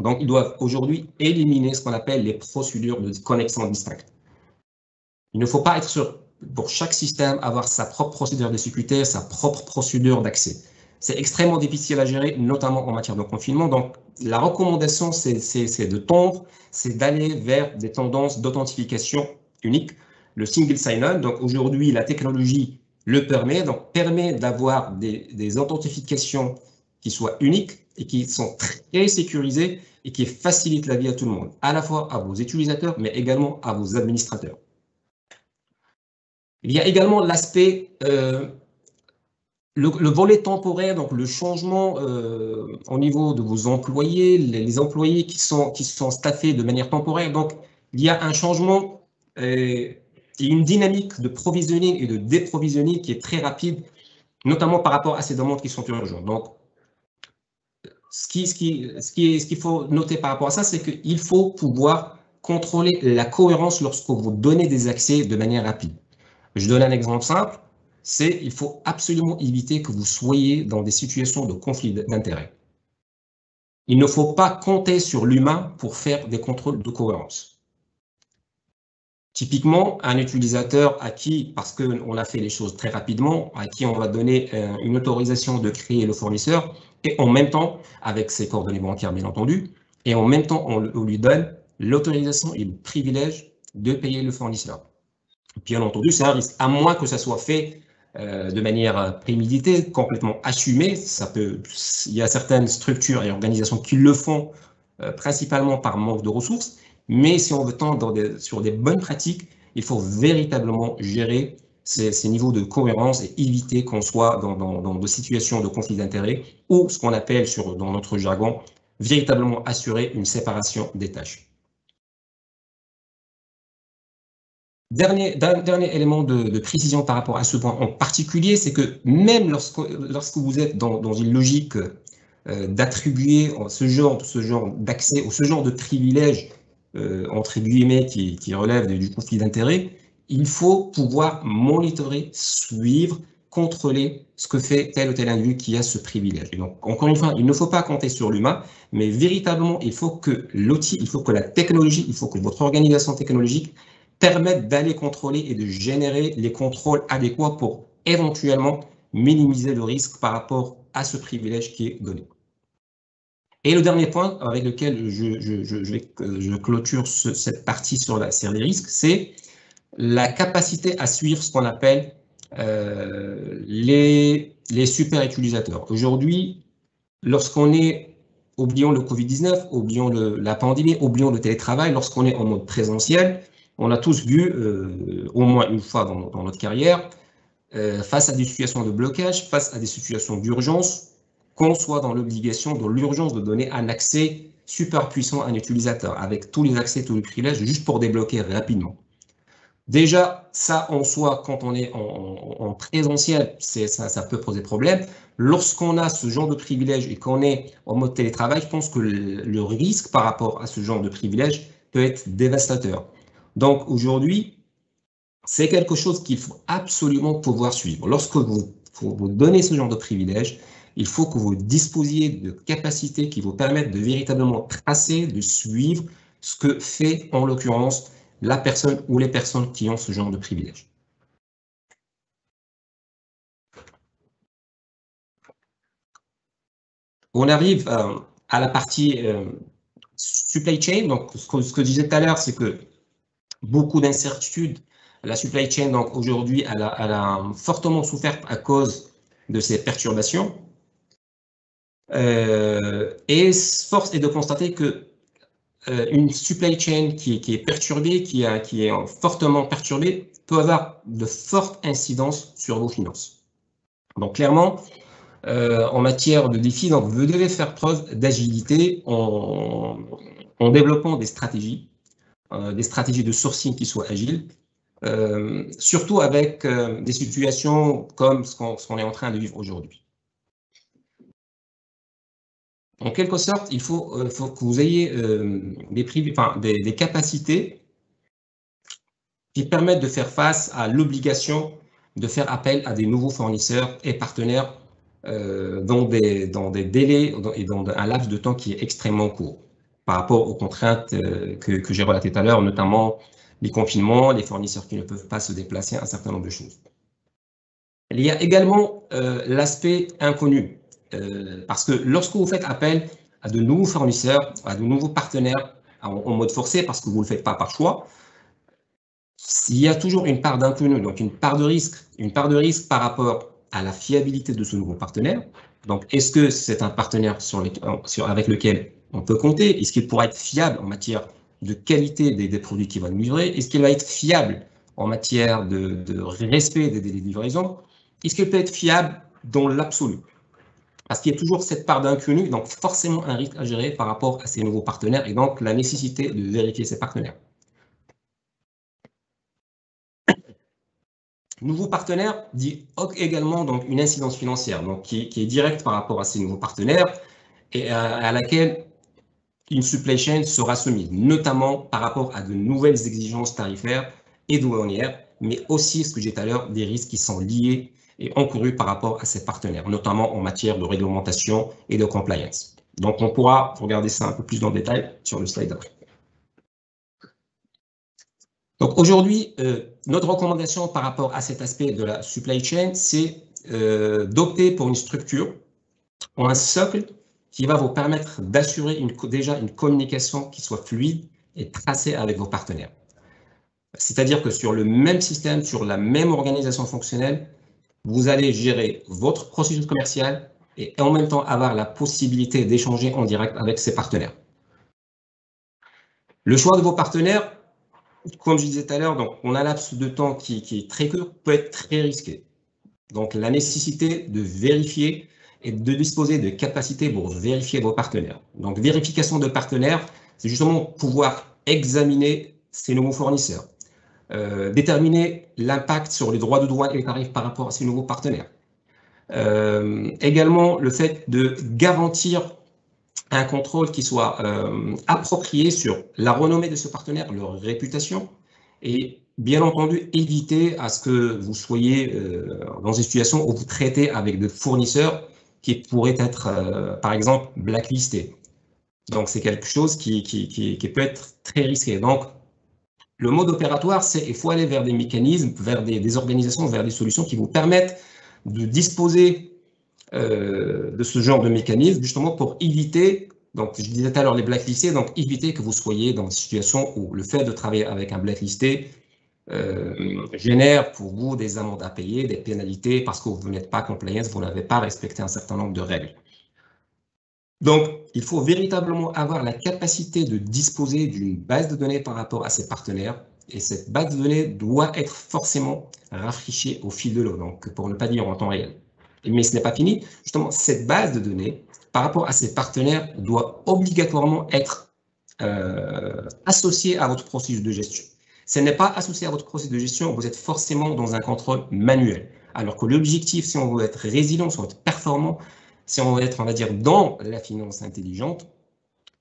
Donc, ils doivent aujourd'hui éliminer ce qu'on appelle les procédures de connexion distinctes. Il ne faut pas être pour chaque système, avoir sa propre procédure de sécurité, sa propre procédure d'accès. C'est extrêmement difficile à gérer, notamment en matière de confinement. Donc, la recommandation, c'est de tendre, c'est d'aller vers des tendances d'authentification unique, le single sign-on. Donc, aujourd'hui, la technologie le permet, donc permet d'avoir des authentifications qui soient uniques et qui sont très sécurisées et qui facilitent la vie à tout le monde, à la fois à vos utilisateurs, mais également à vos administrateurs. Il y a également l'aspect, le volet temporaire, donc le changement au niveau de vos employés, les employés qui sont staffés de manière temporaire. Donc, il y a un changement et une dynamique de provisioning et de déprovisioning qui est très rapide, notamment par rapport à ces demandes qui sont urgentes. Donc, ce qu'il faut noter par rapport à ça, c'est qu'il faut pouvoir contrôler la cohérence lorsque vous donnez des accès de manière rapide. Je donne un exemple simple, c'est qu'il faut absolument éviter que vous soyez dans des situations de conflit d'intérêts. Il ne faut pas compter sur l'humain pour faire des contrôles de cohérence. Typiquement, un utilisateur à qui, parce qu'on a fait les choses très rapidement, à qui on va donner une autorisation de créer le fournisseur, et en même temps, avec ses coordonnées bancaires bien entendu, et en même temps, on lui donne l'autorisation et le privilège de payer le fournisseur. Bien entendu, c'est un risque, à moins que ça soit fait de manière préméditée, complètement assumée. Il y a certaines structures et organisations qui le font principalement par manque de ressources, mais si on veut tendre sur des bonnes pratiques, il faut véritablement gérer ces niveaux de cohérence et éviter qu'on soit dans des situations de conflit d'intérêts ou ce qu'on appelle dans notre jargon, véritablement assurer une séparation des tâches. Dernier élément de précision par rapport à ce point en particulier, c'est que même lorsque vous êtes dans une logique d'attribuer ce genre d'accès ou ce genre de privilège, entre guillemets, qui relève du conflit d'intérêts, il faut pouvoir monitorer, suivre, contrôler ce que fait tel ou tel individu qui a ce privilège. Et donc, encore une fois, il ne faut pas compter sur l'humain, mais véritablement, il faut que l'outil, il faut que la technologie, il faut que votre organisation technologique permette d'aller contrôler et de générer les contrôles adéquats pour éventuellement minimiser le risque par rapport à ce privilège qui est donné. Et le dernier point avec lequel je clôture cette partie sur les risques, c'est la capacité à suivre ce qu'on appelle les super utilisateurs. Aujourd'hui, lorsqu'on est, oublions le Covid-19, oublions la pandémie, oublions le télétravail, lorsqu'on est en mode présentiel, on a tous vu, au moins une fois dans notre carrière, face à des situations de blocage, face à des situations d'urgence, qu'on soit dans l'obligation, dans l'urgence de donner un accès super puissant à un utilisateur, avec tous les accès, tous les privilèges, juste pour débloquer rapidement. Déjà, ça en soi, quand on est en présentiel, ça peut poser problème. Lorsqu'on a ce genre de privilège et qu'on est en mode télétravail, je pense que le risque par rapport à ce genre de privilège peut être dévastateur. Donc aujourd'hui, c'est quelque chose qu'il faut absolument pouvoir suivre. Lorsque vous donnez ce genre de privilège, il faut que vous disposiez de capacités qui vous permettent de véritablement tracer, de suivre ce que fait en l'occurrence la personne ou les personnes qui ont ce genre de privilège. On arrive à la partie supply chain. Donc, ce que je disais tout à l'heure, c'est que beaucoup d'incertitudes. La supply chain, donc aujourd'hui, elle a fortement souffert à cause de ces perturbations. Et force est de constater que une supply chain qui est perturbée, qui est fortement perturbée, peut avoir de fortes incidences sur vos finances. Donc clairement, en matière de défis, donc vous devez faire preuve d'agilité en développant des stratégies de sourcing qui soient agiles, surtout avec des situations comme ce qu'on est en train de vivre aujourd'hui. En quelque sorte, il faut que vous ayez des capacités qui permettent de faire face à l'obligation de faire appel à des nouveaux fournisseurs et partenaires dans des délais et dans un laps de temps qui est extrêmement court par rapport aux contraintes que j'ai relatées tout à l'heure, notamment les confinements, les fournisseurs qui ne peuvent pas se déplacer, un certain nombre de choses. Il y a également l'aspect inconnu, parce que lorsque vous faites appel à de nouveaux fournisseurs, à de nouveaux partenaires en mode forcé, parce que vous ne le faites pas par choix, il y a toujours une part d'inconnu, donc une part de risque par rapport à la fiabilité de ce nouveau partenaire. Donc, est-ce que c'est un partenaire avec lequel on peut compter? Est-ce qu'il pourra être fiable en matière de qualité des produits qu'il va nous livrer? Est-ce qu'il va être fiable en matière de respect des délais de livraison? Est-ce qu'il peut être fiable dans l'absolu? Parce qu'il y a toujours cette part d'inconnu, donc forcément un risque à gérer par rapport à ces nouveaux partenaires et donc la nécessité de vérifier ces partenaires. Nouveau partenaire dit également donc une incidence financière donc qui est directe par rapport à ces nouveaux partenaires et à laquelle une supply chain sera soumise, notamment par rapport à de nouvelles exigences tarifaires et douanières, mais aussi, ce que j'ai dit tout à l'heure, des risques qui sont liés et encourus par rapport à ces partenaires, notamment en matière de réglementation et de compliance. Donc, on pourra regarder ça un peu plus dans le détail sur le slide d'après. Donc aujourd'hui, notre recommandation par rapport à cet aspect de la supply chain, c'est d'opter pour une structure ou un socle qui va vous permettre d'assurer déjà une communication qui soit fluide et tracée avec vos partenaires. C'est-à-dire que sur le même système, sur la même organisation fonctionnelle, vous allez gérer votre processus commercial et en même temps avoir la possibilité d'échanger en direct avec ses partenaires. Le choix de vos partenaires, comme je disais tout à l'heure, donc on a un laps de temps qui est très court, peut être très risqué. Donc la nécessité de vérifier et de disposer de capacités pour vérifier vos partenaires. Donc vérification de partenaires, c'est justement pouvoir examiner ces nouveaux fournisseurs, déterminer l'impact sur les droits de douane et les tarifs par rapport à ces nouveaux partenaires. Également le fait de garantir un contrôle qui soit approprié sur la renommée de ce partenaire, leur réputation, et bien entendu, évitez à ce que vous soyez dans une situation où vous traitez avec des fournisseurs qui pourraient être, par exemple, blacklistés. Donc, c'est quelque chose qui peut être très risqué. Donc, le mode opératoire, c'est qu'il faut aller vers des mécanismes, vers des organisations, vers des solutions qui vous permettent de disposer de ce genre de mécanisme, justement pour éviter, donc je disais tout à l'heure les blacklistés, donc éviter que vous soyez dans une situation où le fait de travailler avec un blacklisté génère pour vous des amendes à payer, des pénalités parce que vous n'êtes pas compliant, vous n'avez pas respecté un certain nombre de règles. Donc, il faut véritablement avoir la capacité de disposer d'une base de données par rapport à ses partenaires. Et cette base de données doit être forcément rafraîchie au fil de l'eau, donc pour ne pas dire en temps réel. Mais ce n'est pas fini. Justement, cette base de données, par rapport à ses partenaires, doit obligatoirement être associée à votre processus de gestion. Si elle n'est pas associée à votre processus de gestion, vous êtes forcément dans un contrôle manuel. Alors que l'objectif, si on veut être résilient, si on veut être performant, si on veut être, on va dire, dans la finance intelligente,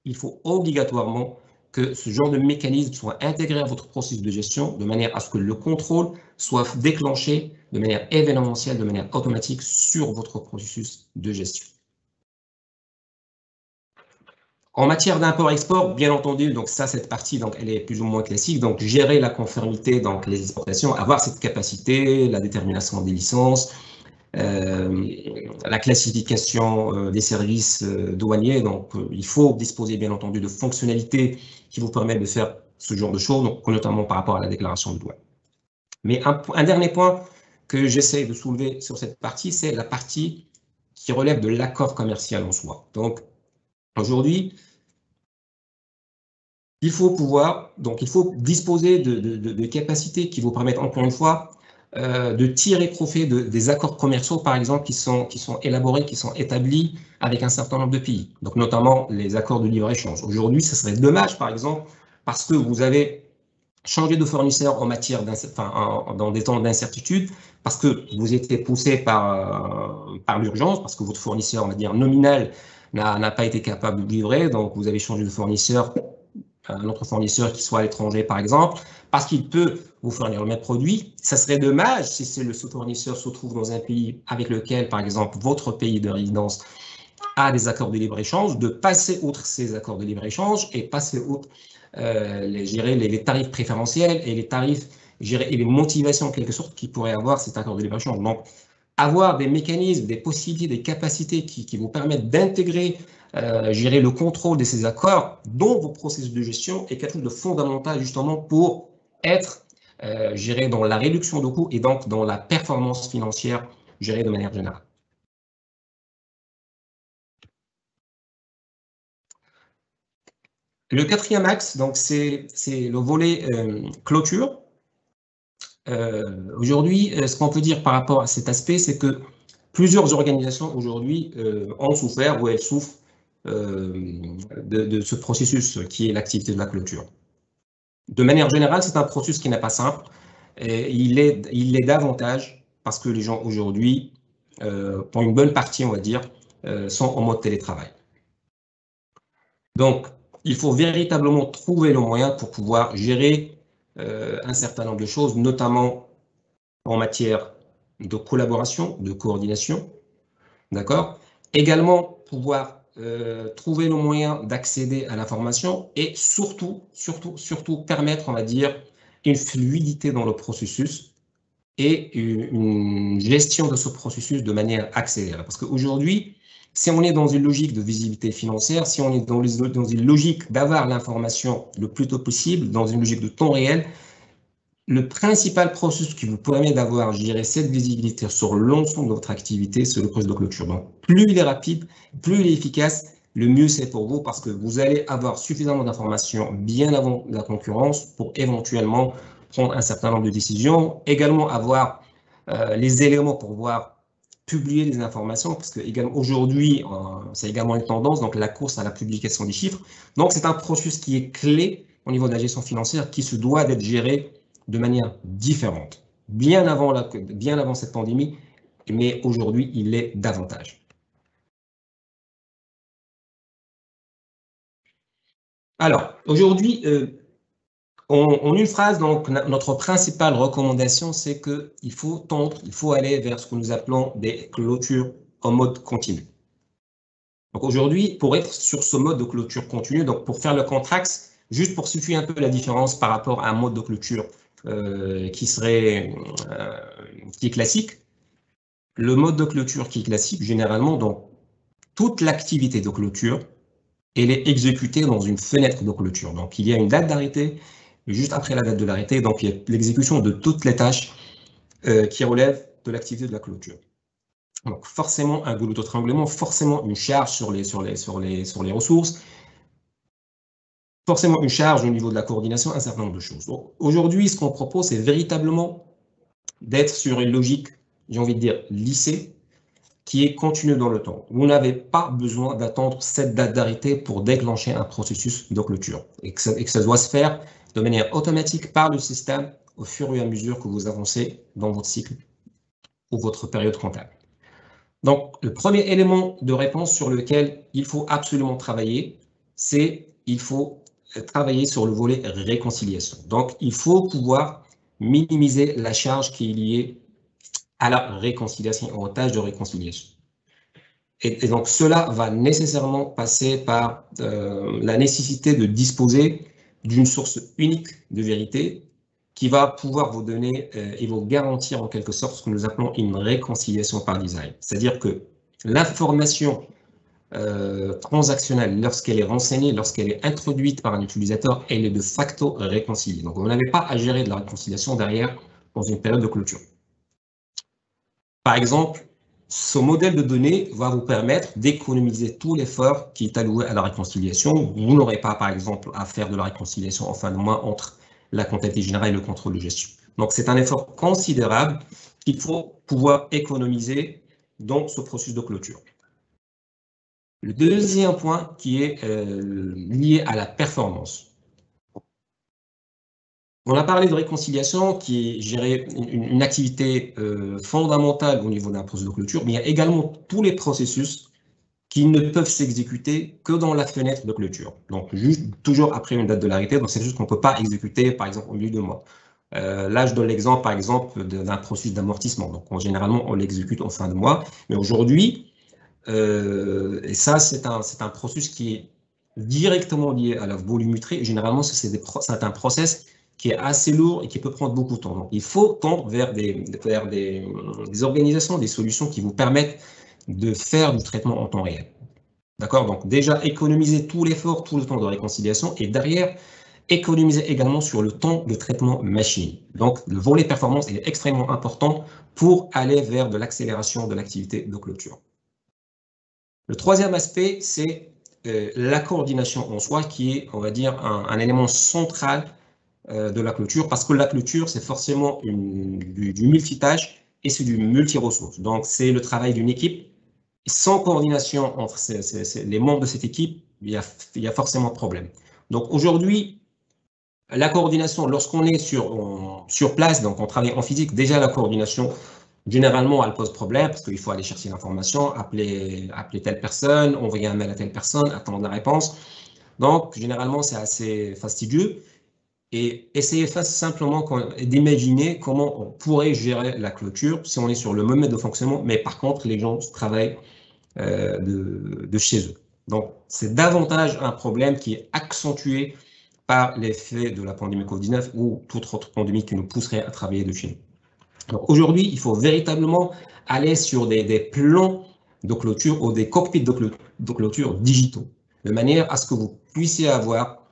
il faut obligatoirement que ce genre de mécanisme soit intégré à votre processus de gestion de manière à ce que le contrôle soit déclenché de manière événementielle, de manière automatique sur votre processus de gestion. En matière d'import-export, bien entendu, donc ça, cette partie, donc elle est plus ou moins classique. Donc gérer la conformité, donc les exportations, avoir cette capacité, la détermination des licences, la classification des services douaniers. Donc, il faut disposer, bien entendu, de fonctionnalités qui vous permettent de faire ce genre de choses, donc, notamment par rapport à la déclaration de douane. Mais un dernier point que j'essaie de soulever sur cette partie, c'est la partie qui relève de l'accord commercial en soi. Donc, aujourd'hui, il faut pouvoir, donc il faut disposer de capacités qui vous permettent, encore une fois, de tirer profit des accords commerciaux, par exemple, qui sont élaborés, qui sont établis avec un certain nombre de pays, donc notamment les accords de libre-échange. Aujourd'hui, ce serait dommage, par exemple, parce que vous avez changé de fournisseur en matière dans des temps d'incertitude, parce que vous étiez poussé par l'urgence, parce que votre fournisseur, on va dire, nominal, n'a pas été capable de livrer, donc vous avez changé de fournisseur, un autre fournisseur qui soit à l'étranger, par exemple, parce qu'il peut vous fournir le même produit. Ça serait dommage si ce fournisseur se trouve dans un pays avec lequel, par exemple, votre pays de résidence a des accords de libre-échange, de passer outre ces accords de libre-échange et passer outre les tarifs préférentiels et les tarifs et les motivations en quelque sorte qui pourraient avoir cet accord de libre-échange. Donc, avoir des mécanismes, des possibilités, des capacités qui vous permettent d'intégrer gérer le contrôle de ces accords dans vos processus de gestion est quelque chose de fondamental justement pour être géré dans la réduction de coûts et donc dans la performance financière gérée de manière générale. Le quatrième axe, donc c'est le volet clôture. Aujourd'hui, ce qu'on peut dire par rapport à cet aspect, c'est que plusieurs organisations aujourd'hui ont souffert ou elles souffrent de ce processus qui est l'activité de la clôture. De manière générale, c'est un processus qui n'est pas simple. Et il est davantage parce que les gens aujourd'hui, pour une bonne partie, on va dire, sont en mode télétravail. Donc, il faut véritablement trouver le moyen pour pouvoir gérer un certain nombre de choses, notamment en matière de collaboration, de coordination, d'accord? Également, pouvoir trouver le moyen d'accéder à l'information et surtout permettre, on va dire, une fluidité dans le processus et une gestion de ce processus de manière accélérée. Parce qu'aujourd'hui, si on est dans une logique de visibilité financière, si on est dans une logique d'avoir l'information le plus tôt possible, dans une logique de temps réel, le principal processus qui vous permet d'avoir géré cette visibilité sur l'ensemble de votre activité, c'est le processus de clôture. Donc, plus il est rapide, plus il est efficace, le mieux c'est pour vous parce que vous allez avoir suffisamment d'informations bien avant la concurrence pour éventuellement prendre un certain nombre de décisions, également avoir les éléments pour pouvoir publier les informations, parce que aujourd'hui, c'est également une tendance, donc la course à la publication des chiffres. Donc, c'est un processus qui est clé au niveau de la gestion financière qui se doit d'être géré de manière différente, bien avant cette pandémie, mais aujourd'hui, il l'est davantage. Alors, aujourd'hui, En une phrase, donc, notre principale recommandation, c'est qu'il faut tendre, il faut aller vers ce que nous appelons des clôtures en mode continu. Donc aujourd'hui, pour être sur ce mode de clôture continue, donc pour faire le contraste, juste pour situer un peu la différence par rapport à un mode de clôture qui est classique, le mode de clôture qui est classique, généralement, donc toute l'activité de clôture, elle est exécutée dans une fenêtre de clôture. Donc il y a une date d'arrêté, juste après la date de l'arrêté, donc il y a l'exécution de toutes les tâches qui relèvent de l'activité de la clôture. Donc forcément un goulot d'étranglement, forcément une charge sur les ressources, forcément une charge au niveau de la coordination, un certain nombre de choses. Aujourd'hui, ce qu'on propose, c'est véritablement d'être sur une logique, j'ai envie de dire, lissée, qui est continue dans le temps. Vous n'avez pas besoin d'attendre cette date d'arrêté pour déclencher un processus de clôture et que ça doit se faire de manière automatique par le système au fur et à mesure que vous avancez dans votre cycle ou votre période comptable. Donc, le premier élément de réponse sur lequel il faut absolument travailler, c'est qu'il faut travailler sur le volet réconciliation. Donc, il faut pouvoir minimiser la charge qui est liée à la réconciliation, aux tâches de réconciliation. Et donc, cela va nécessairement passer par la nécessité de disposer d'une source unique de vérité qui va pouvoir vous donner et vous garantir en quelque sorte ce que nous appelons une réconciliation par design. C'est-à-dire que l'information transactionnelle, lorsqu'elle est renseignée, lorsqu'elle est introduite par un utilisateur, elle est de facto réconciliée. Donc, vous n'avez pas à gérer de la réconciliation derrière dans une période de clôture. Par exemple, ce modèle de données va vous permettre d'économiser tout l'effort qui est alloué à la réconciliation. Vous n'aurez pas, par exemple, à faire de la réconciliation en fin de mois entre la comptabilité générale et le contrôle de gestion. Donc, c'est un effort considérable qu'il faut pouvoir économiser dans ce processus de clôture. Le deuxième point qui est lié à la performance. On a parlé de réconciliation qui est gérée une activité fondamentale au niveau d'un processus de clôture, mais il y a également tous les processus qui ne peuvent s'exécuter que dans la fenêtre de clôture. Donc, juste toujours après une date de l'arrêté, donc c'est juste qu'on ne peut pas exécuter, par exemple, au milieu de mois. Là, je donne l'exemple, par exemple, d'un processus d'amortissement. Donc, généralement, on l'exécute en fin de mois. Mais aujourd'hui, et ça, c'est un processus qui est directement lié à la volumétrie. Et généralement, c'est un process qui est assez lourd et qui peut prendre beaucoup de temps. Donc, il faut tendre vers des organisations, des solutions qui vous permettent de faire du traitement en temps réel. D'accord? Donc, déjà, économiser tout l'effort, tout le temps de réconciliation et derrière, économiser également sur le temps de traitement machine. Donc, le volet performance est extrêmement important pour aller vers de l'accélération de l'activité de clôture. Le troisième aspect, c'est la coordination en soi qui est, on va dire, un élément central de la clôture, parce que la clôture, c'est forcément du multitâche et c'est du multi-ressources. Donc, c'est le travail d'une équipe. Sans coordination entre les membres de cette équipe, il y a forcément problème. Donc, aujourd'hui, la coordination, lorsqu'on est sur place, donc on travaille en physique, déjà la coordination, généralement, elle pose problème parce qu'il faut aller chercher l'information, appeler telle personne, envoyer un mail à telle personne, attendre la réponse. Donc, généralement, c'est assez fastidieux. Et essayez simplement d'imaginer comment on pourrait gérer la clôture si on est sur le même mode de fonctionnement, mais par contre, les gens travaillent de chez eux. Donc, c'est davantage un problème qui est accentué par l'effet de la pandémie Covid-19 ou toute autre pandémie qui nous pousserait à travailler de chez nous. Donc, aujourd'hui, il faut véritablement aller sur des plans de clôture ou des cockpits de clôture digitaux, de manière à ce que vous puissiez avoir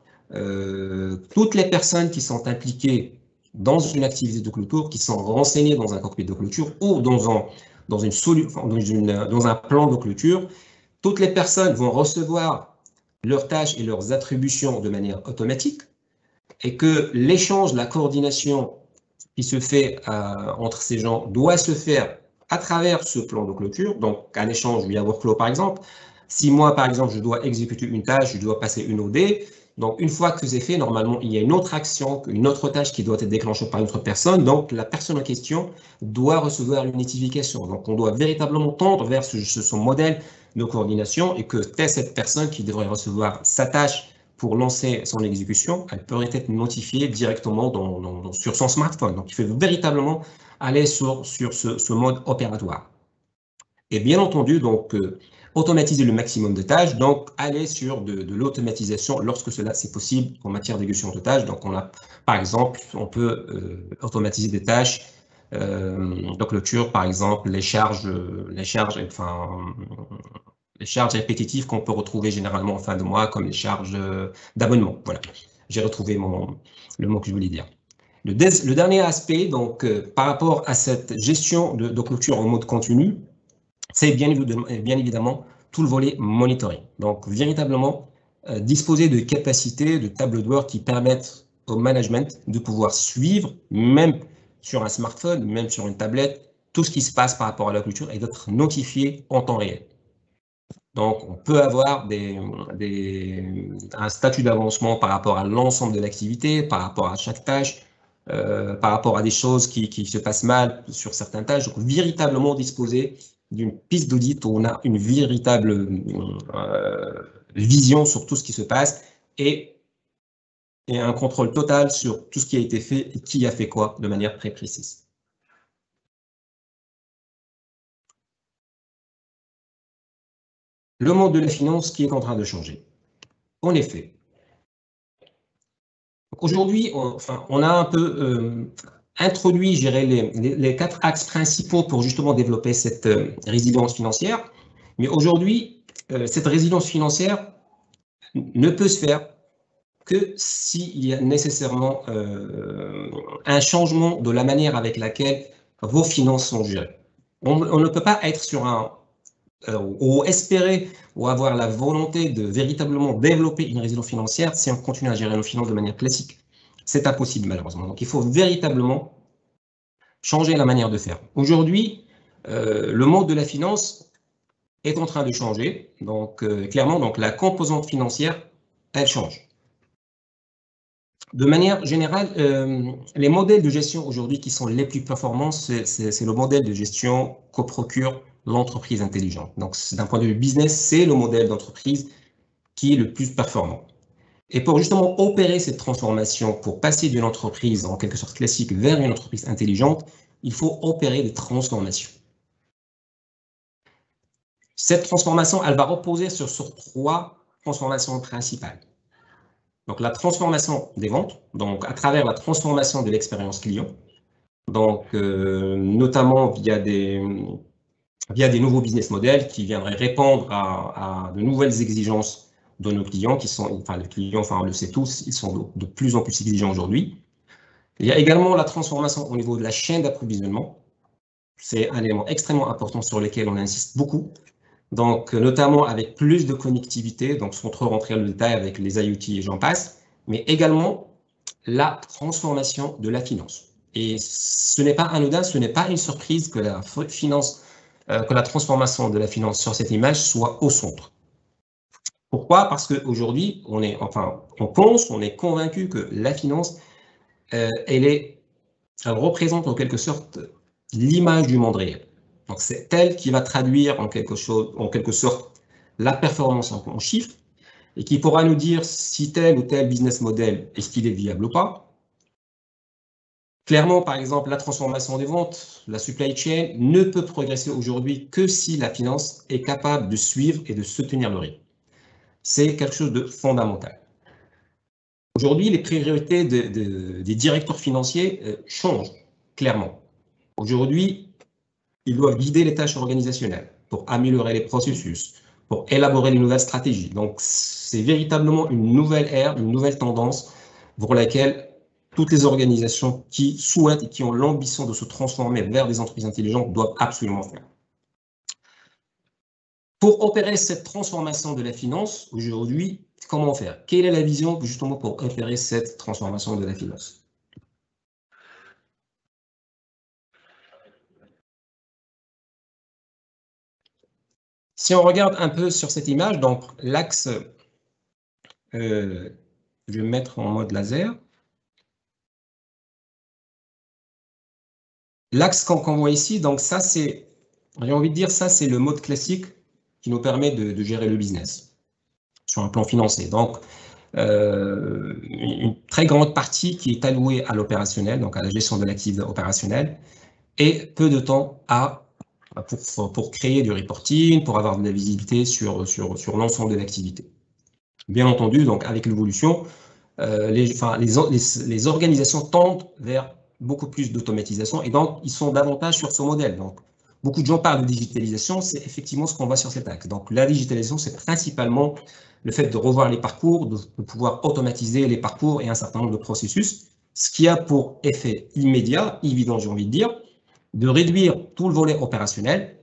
toutes les personnes qui sont impliquées dans une activité de clôture, qui sont renseignées dans un cockpit de clôture ou dans un plan de clôture. Toutes les personnes vont recevoir leurs tâches et leurs attributions de manière automatique et que l'échange, la coordination qui se fait entre ces gens doit se faire à travers ce plan de clôture, donc un échange via workflow par exemple. Si moi, par exemple, je dois exécuter une tâche, je dois passer une OD, donc une fois que c'est fait, normalement, il y a une autre action, une autre tâche qui doit être déclenchée par une autre personne, donc la personne en question doit recevoir une notification. Donc on doit véritablement tendre vers son modèle de coordination et que c'est cette personne qui devrait recevoir sa tâche pour lancer son exécution, elle peut être notifiée directement sur son smartphone. Donc, il faut véritablement aller sur ce mode opératoire. Et bien entendu, donc, automatiser le maximum de tâches, donc aller sur de l'automatisation lorsque cela c'est possible en matière d'exécution de tâches. Donc, par exemple, on peut automatiser des tâches de clôture, par exemple, les charges répétitives qu'on peut retrouver généralement en fin de mois, comme les charges d'abonnement. Voilà, j'ai retrouvé le mot que je voulais dire. Le dernier aspect, donc, par rapport à cette gestion de clôture en mode continu, c'est bien évidemment tout le volet monitoring. Donc, véritablement, disposer de capacités, de tableaux de bord qui permettent au management de pouvoir suivre, même sur un smartphone, même sur une tablette, tout ce qui se passe par rapport à la clôture et d'être notifié en temps réel. Donc, on peut avoir un statut d'avancement par rapport à l'ensemble de l'activité, par rapport à chaque tâche, par rapport à des choses qui se passent mal sur certaines tâches. Donc, véritablement disposer d'une piste d'audit où on a une véritable vision sur tout ce qui se passe et un contrôle total sur tout ce qui a été fait et qui a fait quoi de manière très précise. Le monde de la finance qui est en train de changer. En effet, aujourd'hui, on a un peu introduit, je dirais, les 4 axes principaux pour justement développer cette résilience financière. Mais aujourd'hui, cette résilience financière ne peut se faire que s'il y a nécessairement un changement de la manière avec laquelle vos finances sont gérées. On ne peut pas être sur ou espérer ou avoir la volonté de véritablement développer une résilience financière si on continue à gérer nos finances de manière classique. C'est impossible, malheureusement. Donc, il faut véritablement changer la manière de faire. Aujourd'hui, le monde de la finance est en train de changer. Donc, clairement, donc, la composante financière, elle change. De manière générale, les modèles de gestion aujourd'hui qui sont les plus performants, c'est le modèle de gestion que procure l'entreprise intelligente. Donc, d'un point de vue business, c'est le modèle d'entreprise qui est le plus performant. Et pour justement opérer cette transformation, pour passer d'une entreprise en quelque sorte classique vers une entreprise intelligente, il faut opérer des transformations. Cette transformation, elle va reposer sur 3 transformations principales. Donc, la transformation des ventes, donc à travers la transformation de l'expérience client, donc notamment via des nouveaux business models qui viendraient répondre à de nouvelles exigences de nos clients, les clients, on le sait tous, ils sont de plus en plus exigeants aujourd'hui. Il y a également la transformation au niveau de la chaîne d'approvisionnement. C'est un élément extrêmement important sur lequel on insiste beaucoup. Donc, notamment avec plus de connectivité, donc sans trop rentrer dans le détail avec les IoT et j'en passe, mais également la transformation de la finance. Et ce n'est pas anodin, ce n'est pas une surprise que la transformation de la finance sur cette image soit au centre. Pourquoi? Parce qu'aujourd'hui, on est convaincu que la finance, elle représente en quelque sorte l'image du monde réel. Donc, c'est elle qui va traduire en quelque sorte la performance en chiffres et qui pourra nous dire si tel ou tel business model, est-ce qu'il est viable ou pas. Clairement, par exemple, la transformation des ventes, la supply chain ne peut progresser aujourd'hui que si la finance est capable de suivre et de soutenir le rythme. C'est quelque chose de fondamental. Aujourd'hui, les priorités des directeurs financiers changent clairement. Aujourd'hui, ils doivent guider les tâches organisationnelles pour améliorer les processus, pour élaborer de nouvelles stratégies. Donc, c'est véritablement une nouvelle ère, une nouvelle tendance pour laquelle toutes les organisations qui souhaitent et qui ont l'ambition de se transformer vers des entreprises intelligentes doivent absolument faire. Pour opérer cette transformation de la finance, aujourd'hui, comment faire? Quelle est la vision justement pour opérer cette transformation de la finance? Si on regarde un peu sur cette image, donc l'axe, je vais me mettre en mode laser. L'axe qu'on voit ici, donc ça c'est, j'ai envie de dire, ça c'est le mode classique qui nous permet de gérer le business sur un plan financier. Donc, une très grande partie qui est allouée à l'opérationnel, donc à la gestion de l'activité opérationnelle, et peu de temps pour créer du reporting, pour avoir de la visibilité sur l'ensemble de l'activité. Bien entendu, donc avec l'évolution, les organisations tendent vers beaucoup plus d'automatisation et donc ils sont davantage sur ce modèle. Donc, beaucoup de gens parlent de digitalisation, c'est effectivement ce qu'on va sur cet axe. Donc, la digitalisation, c'est principalement le fait de revoir les parcours, de pouvoir automatiser les parcours et un certain nombre de processus, ce qui a pour effet immédiat, évident, j'ai envie de dire, de réduire tout le volet opérationnel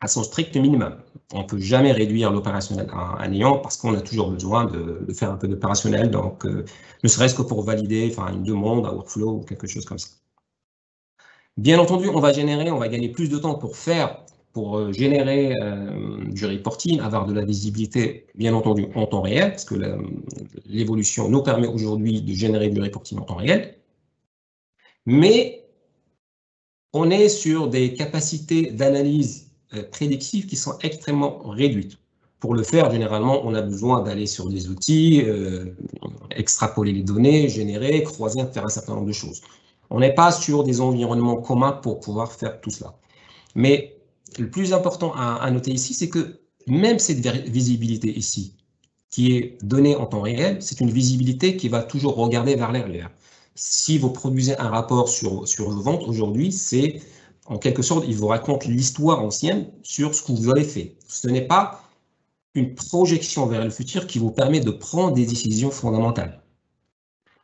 à son strict minimum. On ne peut jamais réduire l'opérationnel à néant parce qu'on a toujours besoin de faire un peu d'opérationnel, donc ne serait-ce que pour valider une demande, un workflow ou quelque chose comme ça. Bien entendu, on va gagner plus de temps pour générer du reporting, avoir de la visibilité, bien entendu, en temps réel, parce que l'évolution nous permet aujourd'hui de générer du reporting en temps réel. Mais on est sur des capacités d'analyse prédictives qui sont extrêmement réduites. Pour le faire, généralement, on a besoin d'aller sur des outils, extrapoler les données, générer, croiser, faire un certain nombre de choses. On n'est pas sur des environnements communs pour pouvoir faire tout cela. Mais le plus important à noter ici, c'est que même cette visibilité ici, qui est donnée en temps réel, c'est une visibilité qui va toujours regarder vers l'arrière. Si vous produisez un rapport sur vos ventes aujourd'hui, c'est en quelque sorte, il vous raconte l'histoire ancienne sur ce que vous avez fait. Ce n'est pas une projection vers le futur qui vous permet de prendre des décisions fondamentales.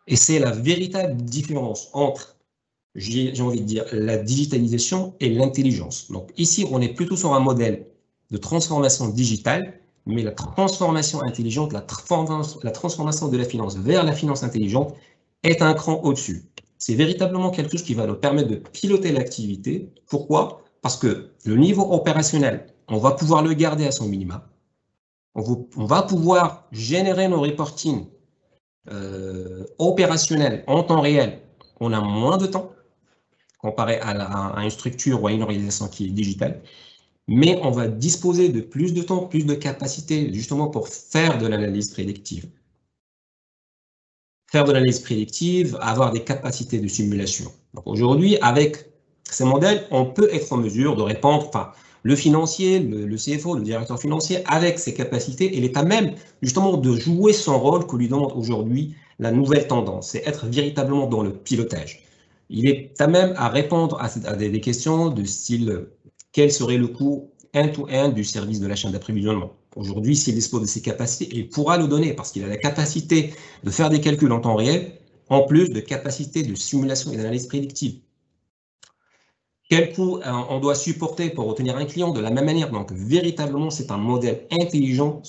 Et c'est la véritable différence entre, j'ai envie de dire, la digitalisation et l'intelligence. Donc ici, on est plutôt sur un modèle de transformation digitale, mais la transformation intelligente, la transformation de la finance vers la finance intelligente est un cran au-dessus. C'est véritablement quelque chose qui va nous permettre de piloter l'activité. Pourquoi? Parce que le niveau opérationnel, on va pouvoir le garder à son minimum. On va pouvoir générer nos reporting opérationnels en temps réel. On a moins de temps comparé à une structure ou à une organisation qui est digitale, mais on va disposer de plus de temps, plus de capacité, justement pour faire de l'analyse prédictive. Faire de l'analyse prédictive, avoir des capacités de simulation. Donc aujourd'hui, avec ces modèles, on peut être en mesure de répondre, le financier, le CFO, le directeur financier, avec ses capacités, il est à même justement de jouer son rôle que lui demande aujourd'hui la nouvelle tendance, c'est être véritablement dans le pilotage. Il est à même à répondre à des questions de style quel serait le coût end-to-end du service de la chaîne d'approvisionnement. Aujourd'hui, s'il dispose de ses capacités, il pourra le donner parce qu'il a la capacité de faire des calculs en temps réel, en plus de capacité de simulation et d'analyse prédictive. Quel coût on doit supporter pour obtenir un client de la même manière. Donc, véritablement, c'est un modèle intelligent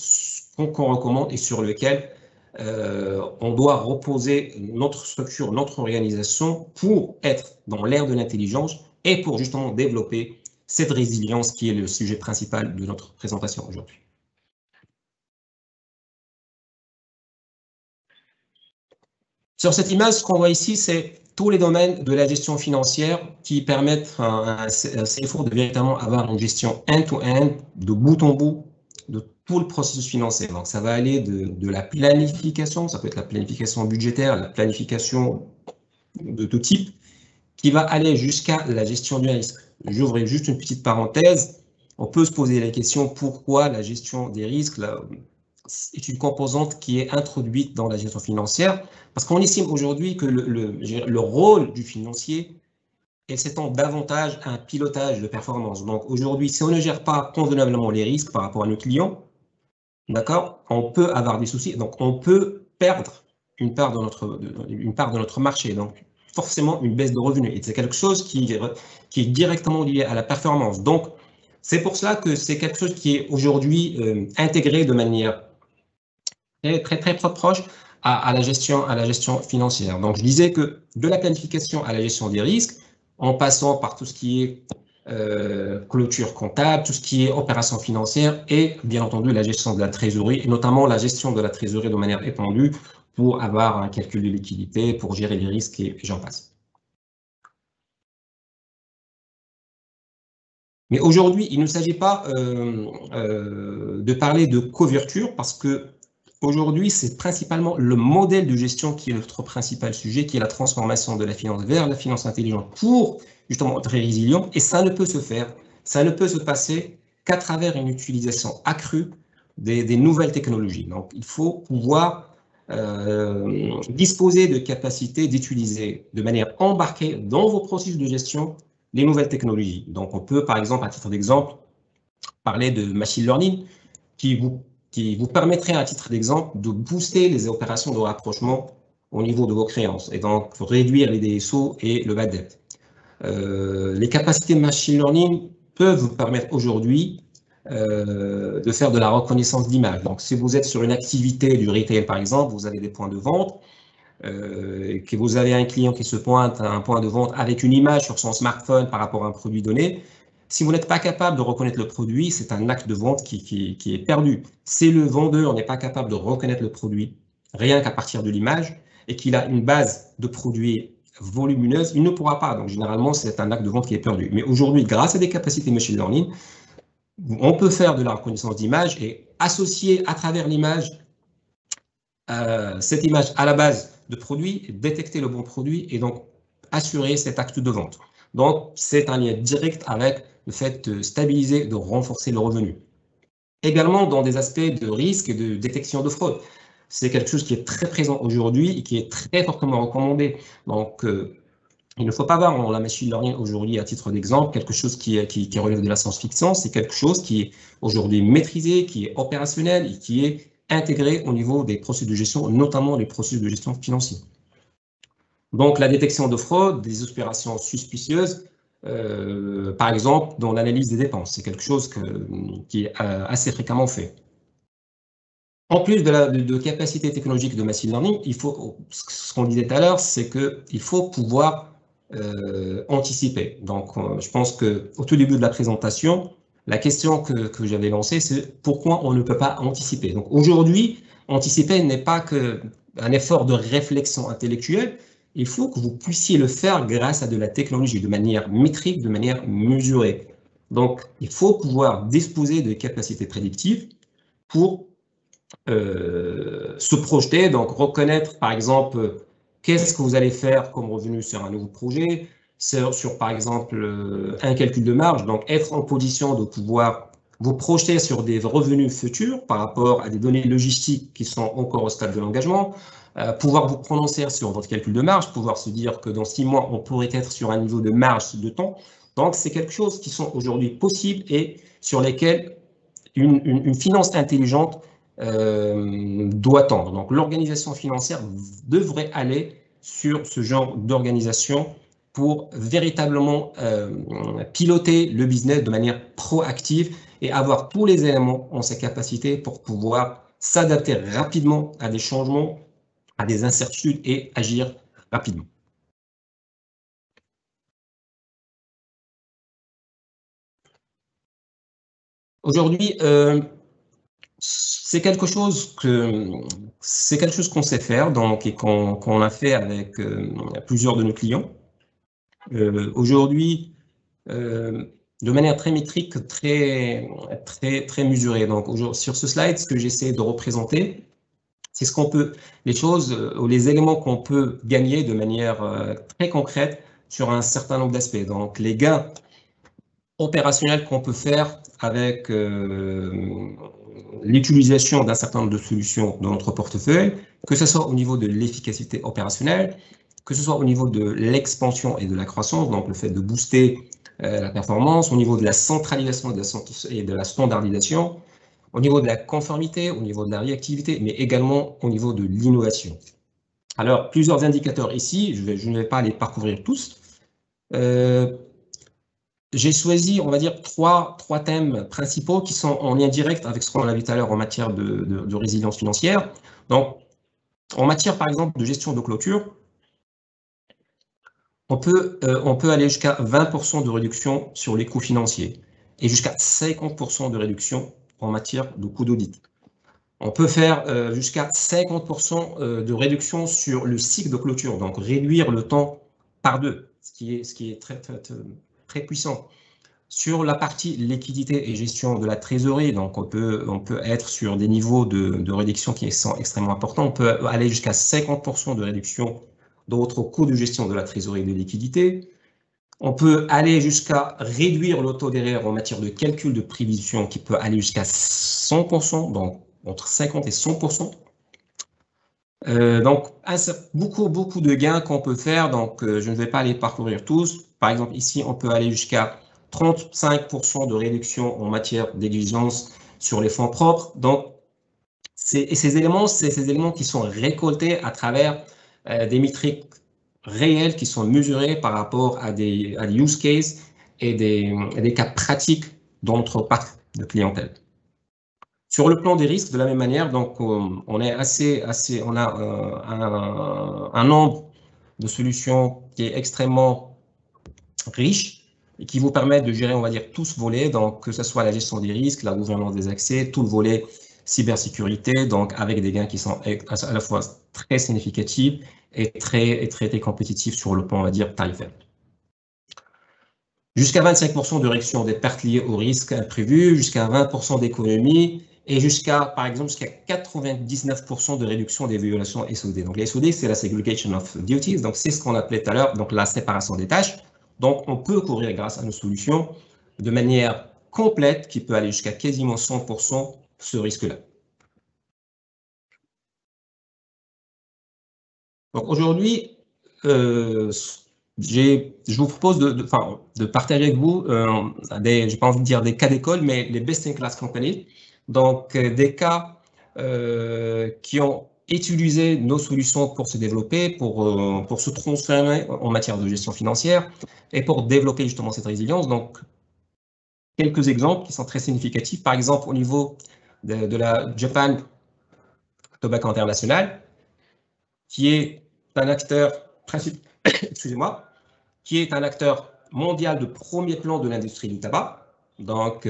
qu'on recommande et sur lequel on doit reposer notre structure, notre organisation pour être dans l'ère de l'intelligence et pour justement développer cette résilience qui est le sujet principal de notre présentation aujourd'hui. Sur cette image, ce qu'on voit ici, c'est tous les domaines de la gestion financière qui permettent à un CFO de véritablement avoir une gestion end-to-end, de bout en bout, de tout le processus financier. Donc, ça va aller de la planification, ça peut être la planification budgétaire, la planification de tout type, qui va aller jusqu'à la gestion du risque. J'ouvre juste une petite parenthèse. On peut se poser la question pourquoi la gestion des risques est une composante qui est introduite dans la gestion financière, parce qu'on estime aujourd'hui que le rôle du financier s'étend davantage à un pilotage de performance. Donc aujourd'hui, si on ne gère pas convenablement les risques par rapport à nos clients, d'accord, on peut avoir des soucis, donc on peut perdre une part de notre marché, donc forcément une baisse de revenus. Et c'est quelque chose qui est directement lié à la performance. Donc, c'est pour cela que c'est quelque chose qui est aujourd'hui intégré de manière très proche à la gestion financière. Donc, je disais que de la planification à la gestion des risques, en passant par tout ce qui est clôture comptable, tout ce qui est opération financière et bien entendu la gestion de la trésorerie, et notamment la gestion de la trésorerie de manière étendue pour avoir un calcul de liquidité, pour gérer les risques et j'en passe. Mais aujourd'hui, il ne s'agit pas de parler de couverture parce que aujourd'hui, c'est principalement le modèle de gestion qui est notre principal sujet, qui est la transformation de la finance vers la finance intelligente pour justement être résilient. Et ça ne peut se faire, ça ne peut se passer qu'à travers une utilisation accrue des nouvelles technologies. Donc, il faut pouvoir disposer de capacités d'utiliser de manière embarquée dans vos processus de gestion les nouvelles technologies. Donc, on peut, par exemple, à titre d'exemple, parler de machine learning qui vous permettrait, à titre d'exemple, de booster les opérations de rapprochement au niveau de vos créances et donc réduire les DSO et le bad debt. Les capacités de machine learning peuvent vous permettre aujourd'hui de faire de la reconnaissance d'image. Donc, si vous êtes sur une activité du retail, par exemple, vous avez des points de vente, que vous avez un client qui se pointe à un point de vente avec une image sur son smartphone par rapport à un produit donné, si vous n'êtes pas capable de reconnaître le produit, c'est un acte de vente qui est perdu. Si le vendeur n'est pas capable de reconnaître le produit rien qu'à partir de l'image et qu'il a une base de produits volumineuse, il ne pourra pas. Donc, généralement, c'est un acte de vente qui est perdu. Mais aujourd'hui, grâce à des capacités machine learning, on peut faire de la reconnaissance d'image et associer à travers l'image cette image à la base de produit, détecter le bon produit et donc assurer cet acte de vente. Donc, c'est un lien direct avec le fait de stabiliser, de renforcer le revenu. Également, dans des aspects de risque et de détection de fraude. C'est quelque chose qui est très présent aujourd'hui et qui est très fortement recommandé. Donc, il ne faut pas voir la machine learning aujourd'hui, à titre d'exemple, quelque chose qui relève de la science-fiction. C'est quelque chose qui est aujourd'hui maîtrisé, qui est opérationnel et qui est intégré au niveau des processus de gestion, notamment les processus de gestion financiers. Donc, la détection de fraude, des opérations suspicieuses, par exemple, dans l'analyse des dépenses. C'est quelque chose qui est assez fréquemment fait. En plus de capacité technologique de machine learning, il faut, ce qu'on disait tout à l'heure, c'est qu'il faut pouvoir anticiper. Donc, je pense qu'au tout début de la présentation, la question que j'avais lancée, c'est pourquoi on ne peut pas anticiper. Donc, aujourd'hui, anticiper n'est pas qu'un effort de réflexion intellectuelle, il faut que vous puissiez le faire grâce à de la technologie, de manière métrique, de manière mesurée. Donc, il faut pouvoir disposer de capacités prédictives pour se projeter, donc reconnaître, par exemple, qu'est-ce que vous allez faire comme revenu sur un nouveau projet, sur par exemple, un calcul de marge, donc être en position de pouvoir vous projeter sur des revenus futurs par rapport à des données logistiques qui sont encore au stade de l'engagement, pouvoir vous prononcer sur votre calcul de marge, pouvoir se dire que dans 6 mois, on pourrait être sur un niveau de marge de temps. Donc, c'est quelque chose qui sont aujourd'hui possibles et sur lesquels une finance intelligente doit tendre. Donc, l'organisation financière devrait aller sur ce genre d'organisation pour véritablement piloter le business de manière proactive et avoir tous les éléments en sa capacité pour pouvoir s'adapter rapidement à des changements, à des incertitudes et agir rapidement. Aujourd'hui, c'est quelque chose qu'on sait faire donc, et qu'on a fait avec plusieurs de nos clients. Aujourd'hui, de manière très métrique, très mesurée. Donc, sur ce slide, ce que j'essaie de représenter, c'est ce qu'on peut, les choses ou les éléments qu'on peut gagner de manière très concrète sur un certain nombre d'aspects. Donc, les gains opérationnels qu'on peut faire avec l'utilisation d'un certain nombre de solutions dans notre portefeuille, que ce soit au niveau de l'efficacité opérationnelle, que ce soit au niveau de l'expansion et de la croissance, donc le fait de booster la performance, au niveau de la centralisation et de la standardisation, au niveau de la conformité, au niveau de la réactivité, mais également au niveau de l'innovation. Alors, plusieurs indicateurs ici, je ne vais pas les parcourir tous. J'ai choisi, on va dire, trois thèmes principaux qui sont en lien direct avec ce qu'on a vu tout à l'heure en matière de résilience financière. Donc, en matière, par exemple, de gestion de clôture, on peut aller jusqu'à 20% de réduction sur les coûts financiers et jusqu'à 50% de réduction en matière de coûts d'audit. On peut faire jusqu'à 50% de réduction sur le cycle de clôture, donc réduire le temps par 2, ce qui est très puissant. Sur la partie liquidité et gestion de la trésorerie, donc on peut être sur des niveaux de réduction qui sont extrêmement importants. On peut aller jusqu'à 50% de réduction de votre coût de gestion de la trésorerie et de liquidité. On peut aller jusqu'à réduire le taux d'erreur en matière de calcul de prévision qui peut aller jusqu'à 100%, donc entre 50 et 100%. Donc, beaucoup de gains qu'on peut faire. Donc, je ne vais pas les parcourir tous. Par exemple, ici, on peut aller jusqu'à 35% de réduction en matière d'exigence sur les fonds propres. Donc, ces éléments qui sont récoltés à travers des métriques réels qui sont mesurés par rapport à des use cases et des cas pratiques dans notre parc de clientèle. Sur le plan des risques, de la même manière, donc on a un nombre de solutions qui est extrêmement riche et qui vous permettent de gérer, on va dire, tout ce volet, donc que ce soit la gestion des risques, la gouvernance des accès, tout le volet cybersécurité, donc avec des gains qui sont à la fois très significatifs et très compétitif sur le plan, on va dire, tarifaire. Jusqu'à 25% de réduction des pertes liées au risque imprévu, jusqu'à 20% d'économie et par exemple, jusqu'à 99% de réduction des violations SOD. Donc, les SOD, c'est la segregation of duties. Donc, c'est ce qu'on appelait tout à l'heure, donc la séparation des tâches. Donc, on peut couvrir grâce à nos solutions de manière complète qui peut aller jusqu'à quasiment 100% ce risque-là. Donc aujourd'hui, je vous propose de partager avec vous j'ai pas envie de dire des cas d'école, mais les best-in-class companies. Donc des cas qui ont utilisé nos solutions pour se développer, pour se transformer en matière de gestion financière et pour développer justement cette résilience. Donc quelques exemples qui sont très significatifs. Par exemple, au niveau de la Japan Tobacco International, qui est un acteur excusez-moi, qui est un acteur mondial de premier plan de l'industrie du tabac. Donc,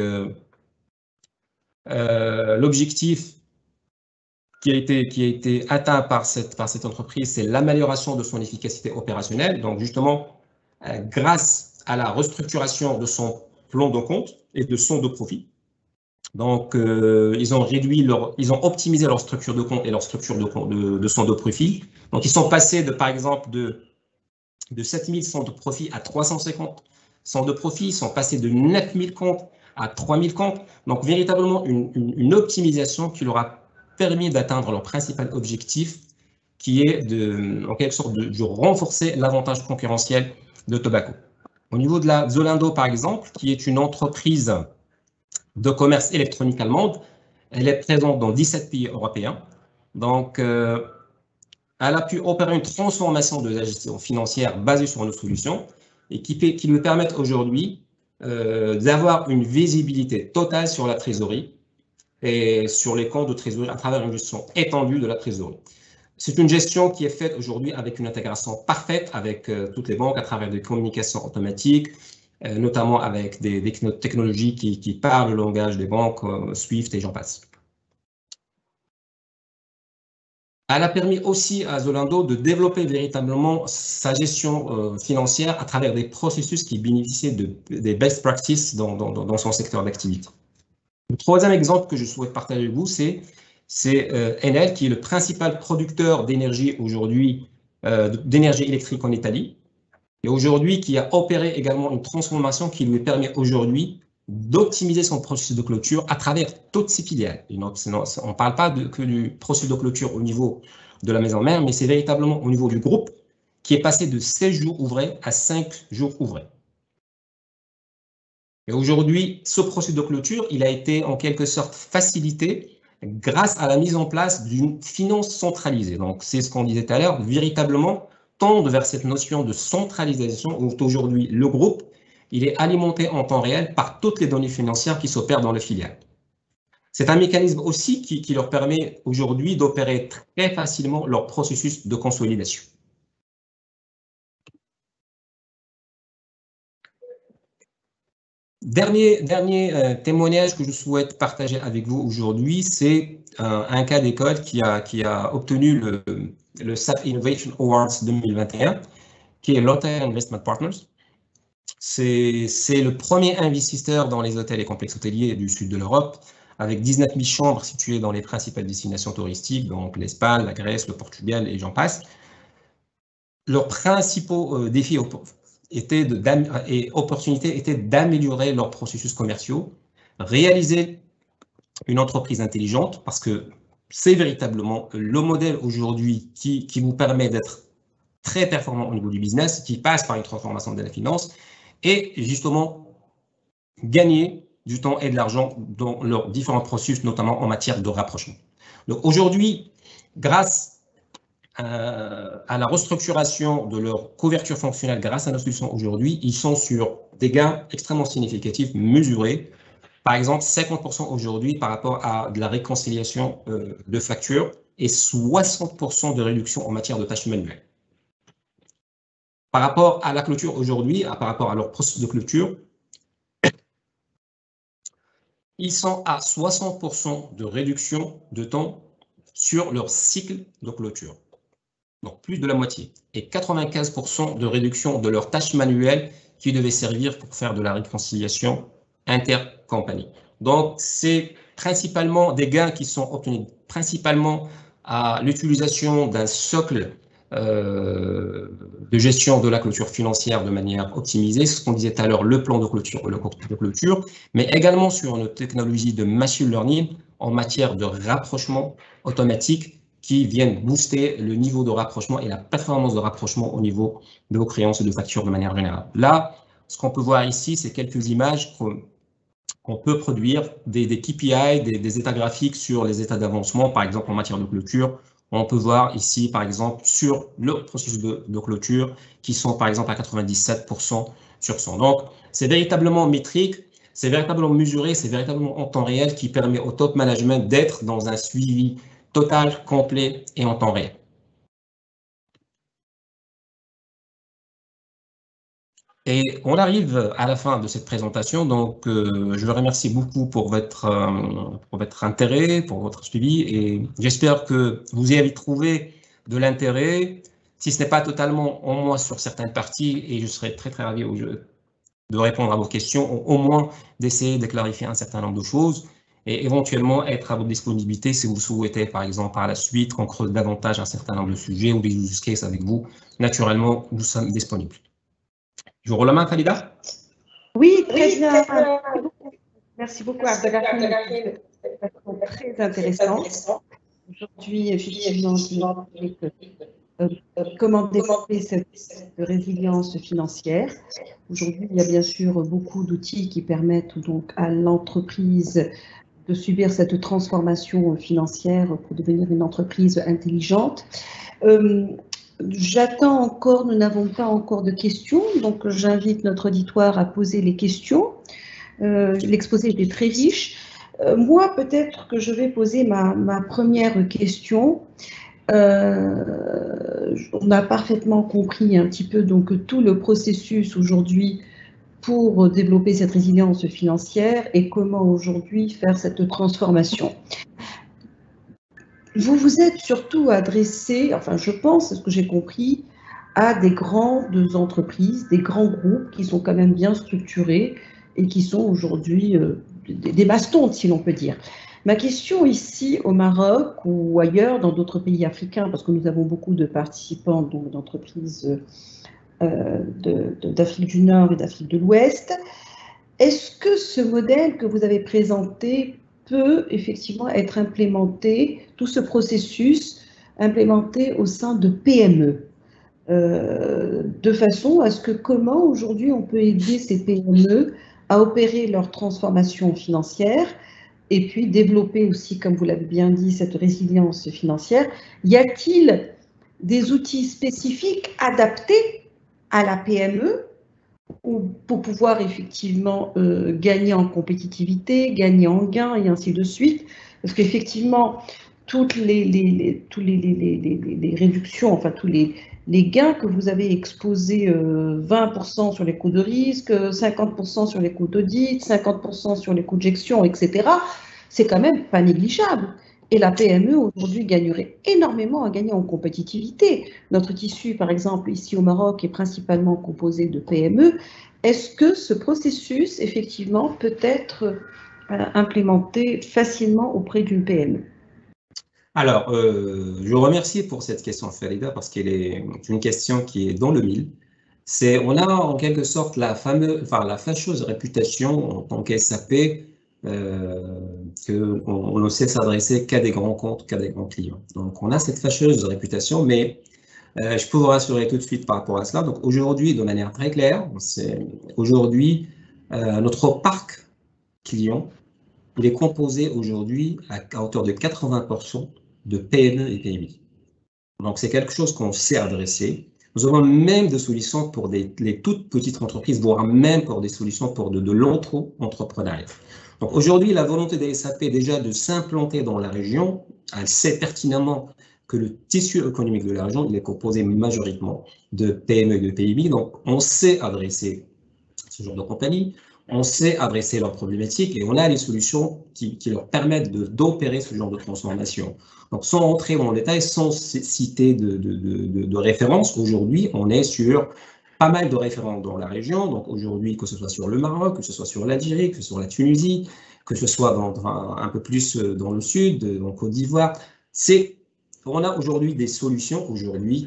l'objectif qui a été atteint par cette entreprise, c'est l'amélioration de son efficacité opérationnelle. Donc, justement, grâce à la restructuration de son plan de compte et de son de profit. Donc, ils ont optimisé leur structure de compte et leur structure de son de profit. Donc, ils sont passés par exemple, de 7000 centres de profit à 350 centres de profit. Ils sont passés de 9000 comptes à 3000 comptes. Donc, véritablement, une optimisation qui leur a permis d'atteindre leur principal objectif, qui est en quelque sorte de renforcer l'avantage concurrentiel de Tobacco. Au niveau de la Zolando, par exemple, qui est une entreprise de commerce électronique allemande. Elle est présente dans 17 pays européens. Donc, elle a pu opérer une transformation de la gestion financière basée sur nos solutions et qui lui permettent aujourd'hui d'avoir une visibilité totale sur la trésorerie et sur les comptes de trésorerie à travers une gestion étendue de la trésorerie. C'est une gestion qui est faite aujourd'hui avec une intégration parfaite avec toutes les banques à travers des communications automatiques, notamment avec des technologies qui parlent le langage des banques, Swift et j'en passe. Elle a permis aussi à Zolando de développer véritablement sa gestion financière à travers des processus qui bénéficiaient des best practices dans son secteur d'activité. Le troisième exemple que je souhaite partager avec vous, c'est Enel, qui est le principal producteur d'énergie aujourd'hui, d'énergie électrique en Italie, et aujourd'hui qui a opéré également une transformation qui lui permet aujourd'hui d'optimiser son processus de clôture à travers toutes ses filiales. On ne parle pas que du processus de clôture au niveau de la maison mère, mais c'est véritablement au niveau du groupe qui est passé de 16 jours ouvrés à 5 jours ouvrés. Et aujourd'hui, ce processus de clôture, il a été en quelque sorte facilité grâce à la mise en place d'une finance centralisée. Donc, c'est ce qu'on disait tout à l'heure, véritablement tendre vers cette notion de centralisation où aujourd'hui le groupe, il est alimenté en temps réel par toutes les données financières qui s'opèrent dans les filiales. C'est un mécanisme aussi qui leur permet aujourd'hui d'opérer très facilement leur processus de consolidation. Dernier témoignage que je souhaite partager avec vous aujourd'hui, c'est un cas d'école qui a obtenu le SAP Innovation Awards 2021, qui est Lotte Investment Partners. C'est le premier investisseur dans les hôtels et complexes hôteliers du sud de l'Europe, avec 19 000 chambres situées dans les principales destinations touristiques, donc l'Espagne, la Grèce, le Portugal et j'en passe. Leurs principaux défis et opportunités étaient d'améliorer leurs processus commerciaux, réaliser une entreprise intelligente, parce que c'est véritablement le modèle aujourd'hui qui vous permet d'être très performant au niveau du business, qui passe par une transformation de la finance, et justement gagner du temps et de l'argent dans leurs différents processus, notamment en matière de rapprochement. Donc aujourd'hui, grâce à la restructuration de leur couverture fonctionnelle grâce à nos solutions aujourd'hui, ils sont sur des gains extrêmement significatifs, mesurés. Par exemple, 50% aujourd'hui par rapport à de la réconciliation de factures et 60% de réduction en matière de tâches manuelles. Par rapport à la clôture aujourd'hui, par rapport à leur processus de clôture, ils sont à 60% de réduction de temps sur leur cycle de clôture. Donc plus de la moitié, et 95% de réduction de leurs tâches manuelles qui devaient servir pour faire de la réconciliation intercompagnie. Donc c'est principalement des gains qui sont obtenus principalement à l'utilisation d'un socle de gestion de la clôture financière de manière optimisée, ce qu'on disait tout à l'heure, le plan de clôture, mais également sur une technologie de machine learning en matière de rapprochement automatique qui viennent booster le niveau de rapprochement et la performance de rapprochement au niveau de vos créances et de factures de manière générale. Là, ce qu'on peut voir ici, c'est quelques images qu'on peut produire, des KPI, des états graphiques sur les états d'avancement, par exemple en matière de clôture. On peut voir ici, par exemple, sur le processus de clôture, qui sont par exemple à 97% sur 100. Donc, c'est véritablement métrique, c'est véritablement mesuré, c'est véritablement en temps réel qui permet au top management d'être dans un suivi total, complet et en temps réel. Et on arrive à la fin de cette présentation, donc je vous remercie beaucoup pour votre intérêt, pour votre suivi, et j'espère que vous y avez trouvé de l'intérêt, si ce n'est pas totalement, au moins sur certaines parties, et je serai très très ravi de répondre à vos questions, au moins d'essayer de clarifier un certain nombre de choses, et éventuellement être à votre disponibilité si vous souhaitez, par exemple, par la suite, qu'on creuse davantage un certain nombre de sujets ou des use cases avec vous. Naturellement, nous sommes disponibles. Je vous rends la main, Khalida. Oui, très bien. Merci beaucoup, Abdelrahim. Très intéressant. Aujourd'hui, effectivement, comment développer cette résilience financière. Aujourd'hui, il y a bien sûr beaucoup d'outils qui permettent donc à l'entreprise de subir cette transformation financière pour devenir une entreprise intelligente. J'attends encore, nous n'avons pas encore de questions, donc j'invite notre auditoire à poser les questions. L'exposé était très riche. Moi, peut-être que je vais poser ma première question. On a parfaitement compris un petit peu donc tout le processus aujourd'hui pour développer cette résilience financière et comment aujourd'hui faire cette transformation. Vous vous êtes surtout adressé, enfin je pense, c'est ce que j'ai compris, à des grandes entreprises, des grands groupes qui sont quand même bien structurés et qui sont aujourd'hui des mastodontes, si l'on peut dire. Ma question ici au Maroc ou ailleurs, dans d'autres pays africains, parce que nous avons beaucoup de participants d'entreprises d'Afrique du Nord et d'Afrique de l'Ouest, est-ce que ce modèle que vous avez présenté peut effectivement être implémenté, tout ce processus implémenté au sein de PME, de façon à ce que comment aujourd'hui on peut aider ces PME à opérer leur transformation financière et puis développer aussi, comme vous l'avez bien dit, cette résilience financière. Y a-t-il des outils spécifiques adaptés à la PME pour pouvoir effectivement gagner en compétitivité, gagner en gains et ainsi de suite? Parce qu'effectivement, toutes les réductions, enfin tous les gains que vous avez exposés, 20% sur les coûts de risque, 50% sur les coûts d'audit, 50% sur les coûts de gestion, etc., c'est quand même pas négligeable. Et la PME aujourd'hui gagnerait énormément à gagner en compétitivité. Notre tissu, par exemple, ici au Maroc, est principalement composé de PME Est-ce que ce processus, effectivement, peut être implémenté facilement auprès d'une PME? Alors, je vous remercie pour cette question, Farida, parce qu'elle est une question qui est dans le mille. On a en quelque sorte la fâcheuse réputation en tant qu'SAP qu'on ne sait s'adresser qu'à des grands comptes, qu'à des grands clients. Donc, on a cette fâcheuse réputation, mais je peux vous rassurer tout de suite par rapport à cela. Donc, aujourd'hui, de manière très claire, aujourd'hui, notre parc client, il est composé aujourd'hui à hauteur de 80% de PME et PMI. Donc, c'est quelque chose qu'on sait adresser. Nous avons même des solutions pour les toutes petites entreprises, voire même pour des solutions pour de l'entre-entrepreneuriat. Donc, aujourd'hui, la volonté des SAP déjà de s'implanter dans la région, elle sait pertinemment que le tissu économique de la région, il est composé majoritairement de PME et de PMI. Donc, on sait adresser ce genre de compagnie, on sait adresser leurs problématiques et on a les solutions qui leur permettent d'opérer ce genre de transformation. Donc, sans entrer dans le détail, sans citer de références, aujourd'hui, on est sur pas mal de références dans la région. Donc, aujourd'hui, que ce soit sur le Maroc, que ce soit sur l'Algérie, que ce soit sur la Tunisie, que ce soit un peu plus dans le sud, en Côte d'Ivoire, on a aujourd'hui des solutions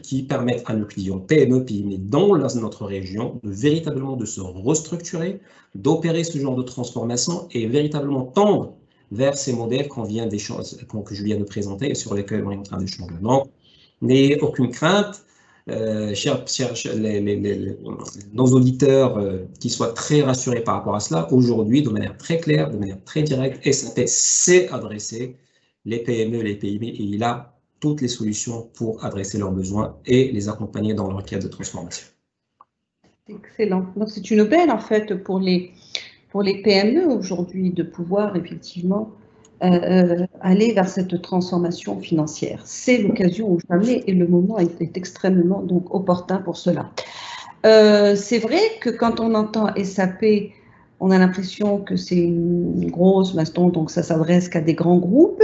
qui permettent à nos clients PME, PMI dans notre région véritablement de se restructurer, d'opérer ce genre de transformation et véritablement tendre vers ces modèles que je viens de présenter et sur lesquels on est en train d'échanger. Donc, n'ayez aucune crainte, nos auditeurs qui soient très rassurés par rapport à cela. Aujourd'hui, de manière très claire, de manière très directe, SAP sait adresser les PME, les PMI et il a toutes les solutions pour adresser leurs besoins et les accompagner dans leur quête de transformation. Excellent. Donc, c'est une aubaine, en fait, pour les PME aujourd'hui de pouvoir effectivement aller vers cette transformation financière. C'est l'occasion où jamais et le moment est extrêmement donc opportun pour cela. C'est vrai que quand on entend SAP, on a l'impression que c'est une grosse mastodonte, donc ça s'adresse qu'à des grands groupes.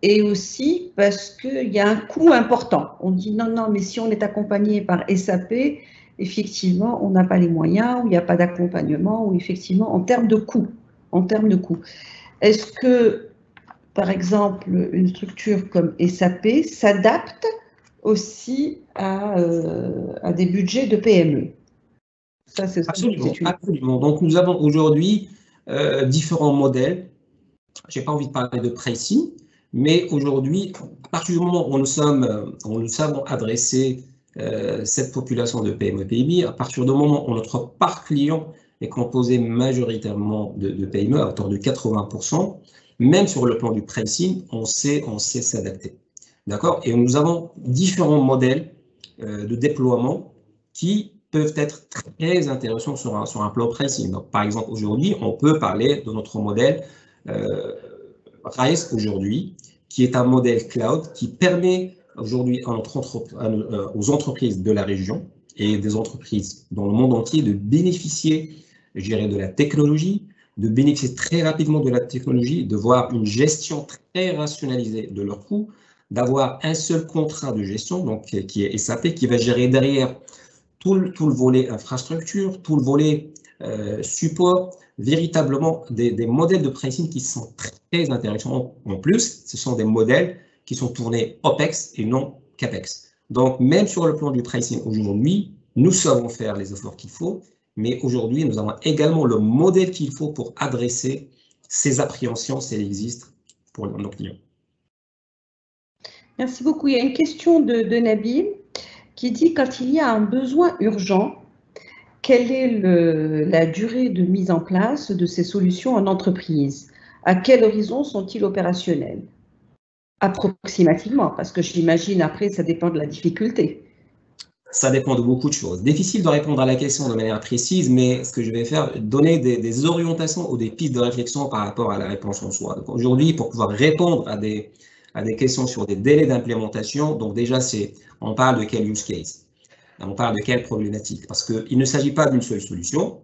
Et aussi parce qu'il y a un coût important. On dit non, mais si on est accompagné par SAP, effectivement, on n'a pas les moyens, ou il n'y a pas d'accompagnement, ou effectivement, en termes de coût. Est-ce que, par exemple, une structure comme SAP s'adapte aussi à des budgets de PME? Ça, absolument. Donc, nous avons aujourd'hui différents modèles. Je n'ai pas envie de parler de pricing, mais aujourd'hui, à partir du moment où nous savons adresser cette population de PME et PMI, à partir du moment où notre parc client est composé majoritairement de PME à hauteur de 80%, même sur le plan du pricing, on sait s'adapter. D'accord? Et nous avons différents modèles de déploiement qui peuvent être très intéressants sur un plan pricing. Donc, par exemple, aujourd'hui, on peut parler de notre modèle RISE aujourd'hui, qui est un modèle cloud qui permet aujourd'hui aux entreprises de la région et des entreprises dans le monde entier de bénéficier, je dirais, de la technologie, de bénéficier très rapidement de la technologie, de voir une gestion très rationalisée de leurs coûts, d'avoir un seul contrat de gestion, donc qui est SAP, qui va gérer derrière tout le volet infrastructure, tout le volet support, véritablement des modèles de pricing qui sont très intéressants. En plus, ce sont des modèles qui sont tournés OPEX et non CAPEX. Donc, même sur le plan du pricing aujourd'hui, nous savons faire les efforts qu'il faut, mais aujourd'hui, nous avons également le modèle qu'il faut pour adresser ces appréhensions, si elles existent, pour nos clients. Merci beaucoup. Il y a une question de Nabil qui dit, quand il y a un besoin urgent, quelle est la durée de mise en place de ces solutions en entreprise? À quel horizon sont-ils opérationnels? Approximativement, parce que j'imagine après, ça dépend de la difficulté. Ça dépend de beaucoup de choses. Difficile de répondre à la question de manière précise, mais ce que je vais faire, donner des orientations ou des pistes de réflexion par rapport à la réponse en soi. Donc aujourd'hui, pour pouvoir répondre à des questions sur des délais d'implémentation, donc déjà, on parle de quel use case? On parle de quelle problématique? Parce qu'il ne s'agit pas d'une seule solution.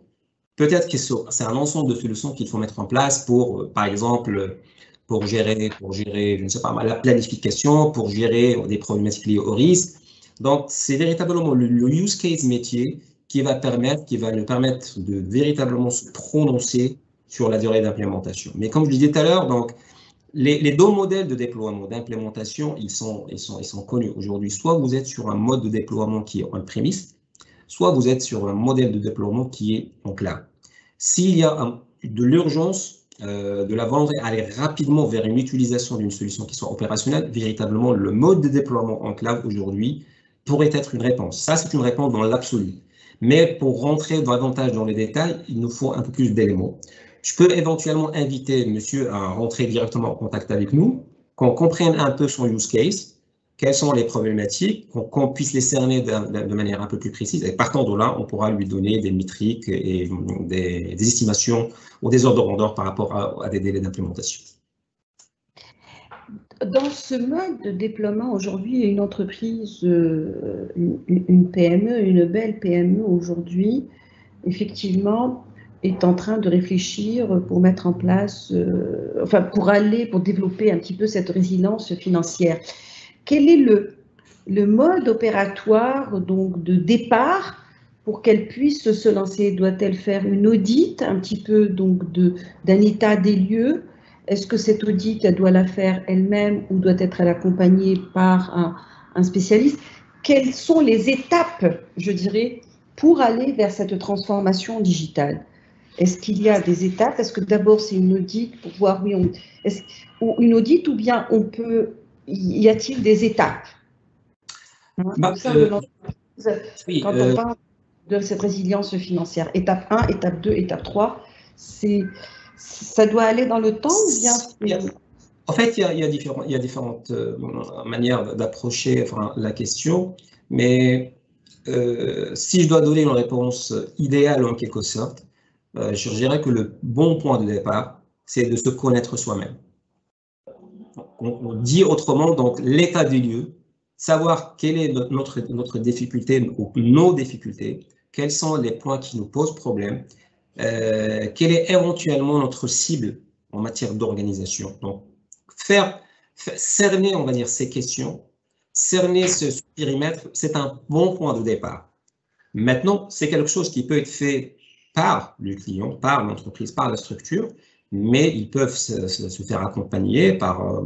Peut-être que c'est un ensemble de solutions qu'il faut mettre en place pour, par exemple, pour gérer, je ne sais pas, la planification, pour gérer des problématiques liées au risque. Donc, c'est véritablement le use case métier qui va nous permettre de véritablement se prononcer sur la durée d'implémentation. Mais comme je disais tout à l'heure, donc, les deux modèles de déploiement, d'implémentation, ils sont connus aujourd'hui. Soit vous êtes sur un mode de déploiement qui est on-premise, soit vous êtes sur un modèle de déploiement qui est en cloud. S'il y a de l'urgence, de la volonté d'aller rapidement vers une utilisation d'une solution qui soit opérationnelle, véritablement, le mode de déploiement en cloud aujourd'hui pourrait être une réponse. Ça, c'est une réponse dans l'absolu. Mais pour rentrer davantage dans les détails, il nous faut un peu plus d'éléments. Je peux éventuellement inviter monsieur à rentrer directement en contact avec nous, qu'on comprenne un peu son use case, quelles sont les problématiques, qu'on puisse les cerner de manière un peu plus précise. Et partant de là, on pourra lui donner des métriques et des estimations ou des ordres de grandeur par rapport à des délais d'implémentation. Dans ce mode de déploiement, aujourd'hui, une entreprise, une PME, une belle PME aujourd'hui, effectivement, est en train de réfléchir pour mettre en place, pour développer un petit peu cette résilience financière. Quel est le mode opératoire donc, de départ pour qu'elle puisse se lancer? Doit-elle faire une audit un petit peu donc d'un état des lieux? Est-ce que cette audit, elle doit la faire elle-même ou doit être accompagnée par un spécialiste? Quelles sont les étapes, je dirais, pour aller vers cette transformation digitale? Est-ce qu'il y a des étapes? Est-ce que d'abord c'est une audit pour voir, oui, ou une audit, ou bien y a-t-il des étapes au sein de l'entreprise quand on parle de cette résilience financière? Étape 1, étape 2, étape 3, ça doit aller dans le temps ou bien? En fait, il y a différentes manières d'approcher la question, mais si je dois donner une réponse idéale en quelque sorte, je dirais que le bon point de départ, c'est de se connaître soi-même. On dit autrement, donc, l'état des lieux, savoir quelle est notre difficulté ou nos difficultés, quels sont les points qui nous posent problème, quelle est éventuellement notre cible en matière d'organisation. Donc, cerner, on va dire, ces questions, cerner ce périmètre, c'est un bon point de départ. Maintenant, c'est quelque chose qui peut être fait par le client, par l'entreprise, par la structure, mais ils peuvent se faire accompagner par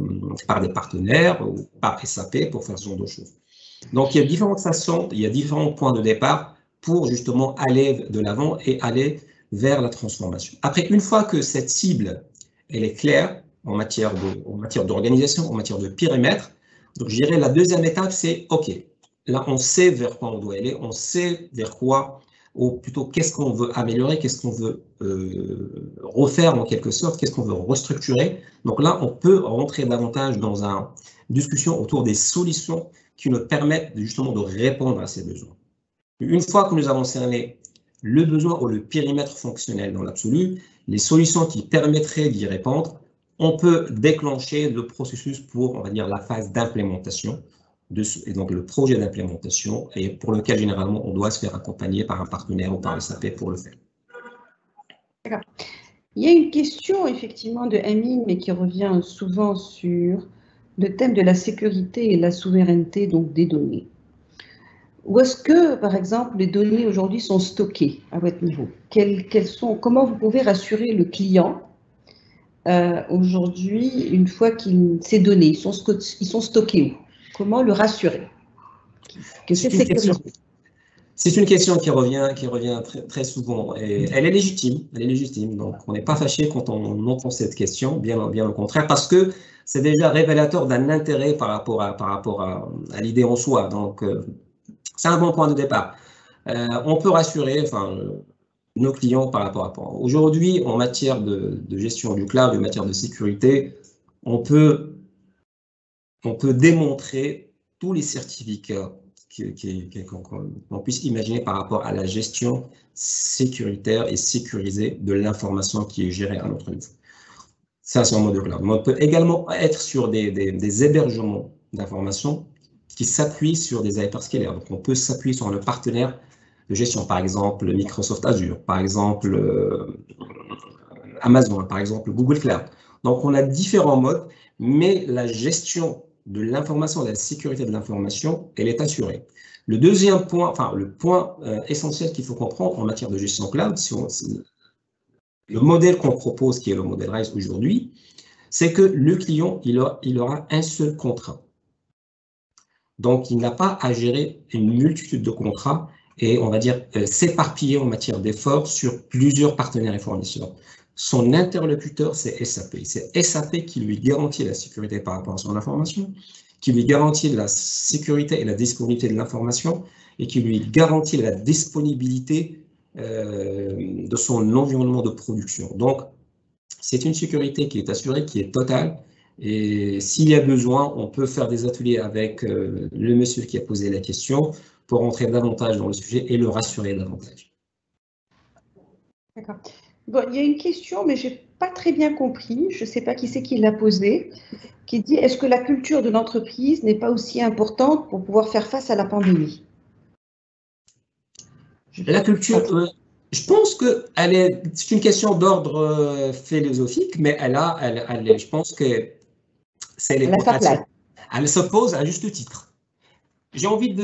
des partenaires ou par SAP pour faire ce genre de choses. Donc, il y a différentes façons, il y a différents points de départ pour justement aller de l'avant et aller vers la transformation. Après, une fois que cette cible, elle est claire en matière d'organisation, en matière de périmètre, donc je dirais la deuxième étape, c'est OK. Là, on sait vers quoi on doit aller, on sait vers quoi, ou plutôt qu'est-ce qu'on veut améliorer, qu'est-ce qu'on veut refaire en quelque sorte, qu'est-ce qu'on veut restructurer. Donc là, on peut rentrer davantage dans une discussion autour des solutions qui nous permettent justement de répondre à ces besoins. Une fois que nous avons cerné le besoin ou le périmètre fonctionnel dans l'absolu, les solutions qui permettraient d'y répondre, on peut déclencher le processus pour, on va dire, la phase d'implémentation, et donc le projet d'implémentation, et pour lequel généralement on doit se faire accompagner par un partenaire ou par le SAP pour le faire. D'accord. Il y a une question effectivement de Amine, mais qui revient souvent sur le thème de la sécurité et la souveraineté donc des données. Où est-ce que, par exemple, les données aujourd'hui sont stockées à votre niveau? Comment vous pouvez rassurer le client aujourd'hui, une fois ces données ils sont stockés où? Comment le rassurer que c'est sécurisé? C'est une question qui revient très, très souvent et elle est légitime. Donc, on n'est pas fâché quand on entend cette question, bien au contraire, parce que c'est déjà révélateur d'un intérêt par rapport à l'idée en soi. Donc, c'est un bon point de départ. On peut rassurer nos clients par rapport à. Aujourd'hui, en matière de gestion du cloud, en matière de sécurité, on peut démontrer tous les certificats qu'on puisse imaginer par rapport à la gestion sécuritaire et sécurisée de l'information qui est gérée à notre niveau. Ça, c'est en mode cloud. Mais on peut également être sur des hébergements d'informations qui s'appuient sur des hyperscalers. Donc, on peut s'appuyer sur un partenaire de gestion, par exemple Microsoft Azure, par exemple Amazon, par exemple Google Cloud. Donc, on a différents modes, mais la gestion de l'information, de la sécurité de l'information, elle est assurée. Le deuxième point, enfin le point essentiel qu'il faut comprendre en matière de gestion cloud, le modèle qu'on propose, qui est le modèle RISE aujourd'hui, c'est que le client, il aura un seul contrat. Donc, il n'a pas à gérer une multitude de contrats et, on va dire, s'éparpiller en matière d'efforts sur plusieurs partenaires et fournisseurs. Son interlocuteur, c'est SAP. C'est SAP qui lui garantit la sécurité par rapport à son information, qui lui garantit la sécurité et la disponibilité de l'information et qui lui garantit la disponibilité de son environnement de production. Donc, c'est une sécurité qui est assurée, qui est totale. Et s'il y a besoin, on peut faire des ateliers avec le monsieur qui a posé la question pour rentrer davantage dans le sujet et le rassurer davantage. D'accord. Bon, il y a une question, mais je n'ai pas très bien compris. Je ne sais pas qui c'est qui l'a posée, qui dit: est-ce que la culture de l'entreprise n'est pas aussi importante pour pouvoir faire face à la pandémie? La culture, je pense que c'est une question d'ordre philosophique, mais je pense que elle se pose à juste titre. J'ai envie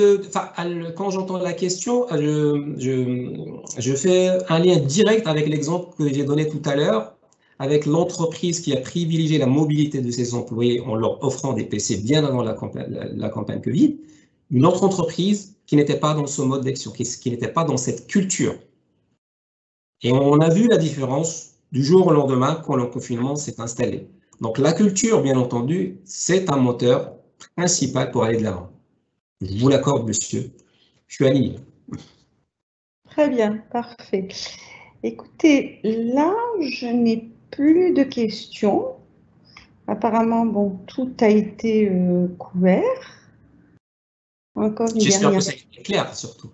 quand j'entends la question, je fais un lien direct avec l'exemple que j'ai donné tout à l'heure, avec l'entreprise qui a privilégié la mobilité de ses employés en leur offrant des PC bien avant la campagne Covid. Une autre entreprise qui n'était pas dans ce mode d'action, qui n'était pas dans cette culture. Et on a vu la différence du jour au lendemain quand le confinement s'est installé. Donc la culture, bien entendu, c'est un moteur principal pour aller de l'avant. Je vous l'accorde, monsieur. Je suis aligné. Très bien, parfait. Écoutez, là, je n'ai plus de questions. Apparemment, bon, tout a été couvert. Encore une J'espère dernière. que c'était clair, surtout.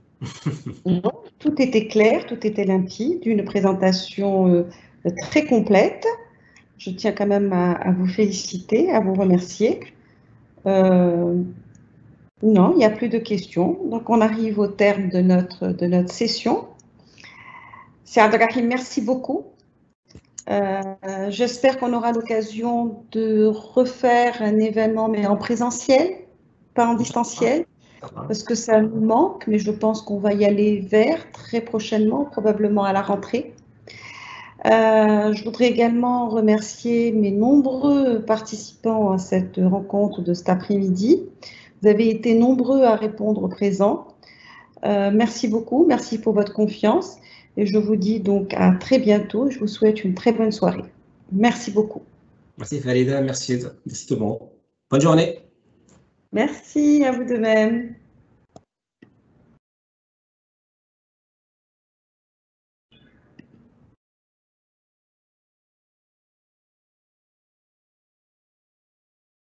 Non, tout était clair, tout était limpide, une présentation très complète. Je tiens quand même à vous féliciter, à vous remercier. Non, il n'y a plus de questions. Donc, on arrive au terme de notre session. Saad Rahim, merci beaucoup. J'espère qu'on aura l'occasion de refaire un événement, mais en présentiel, pas en distanciel, parce que ça nous manque, mais je pense qu'on va y aller vers très prochainement, probablement à la rentrée. Je voudrais également remercier mes nombreux participants à cette rencontre de cet après-midi. Vous avez été nombreux à répondre présents. Merci beaucoup, merci pour votre confiance. Et je vous dis donc à très bientôt. Je vous souhaite une très bonne soirée. Merci beaucoup. Merci Farida, merci tout le monde. Bonne journée. Merci à vous de même.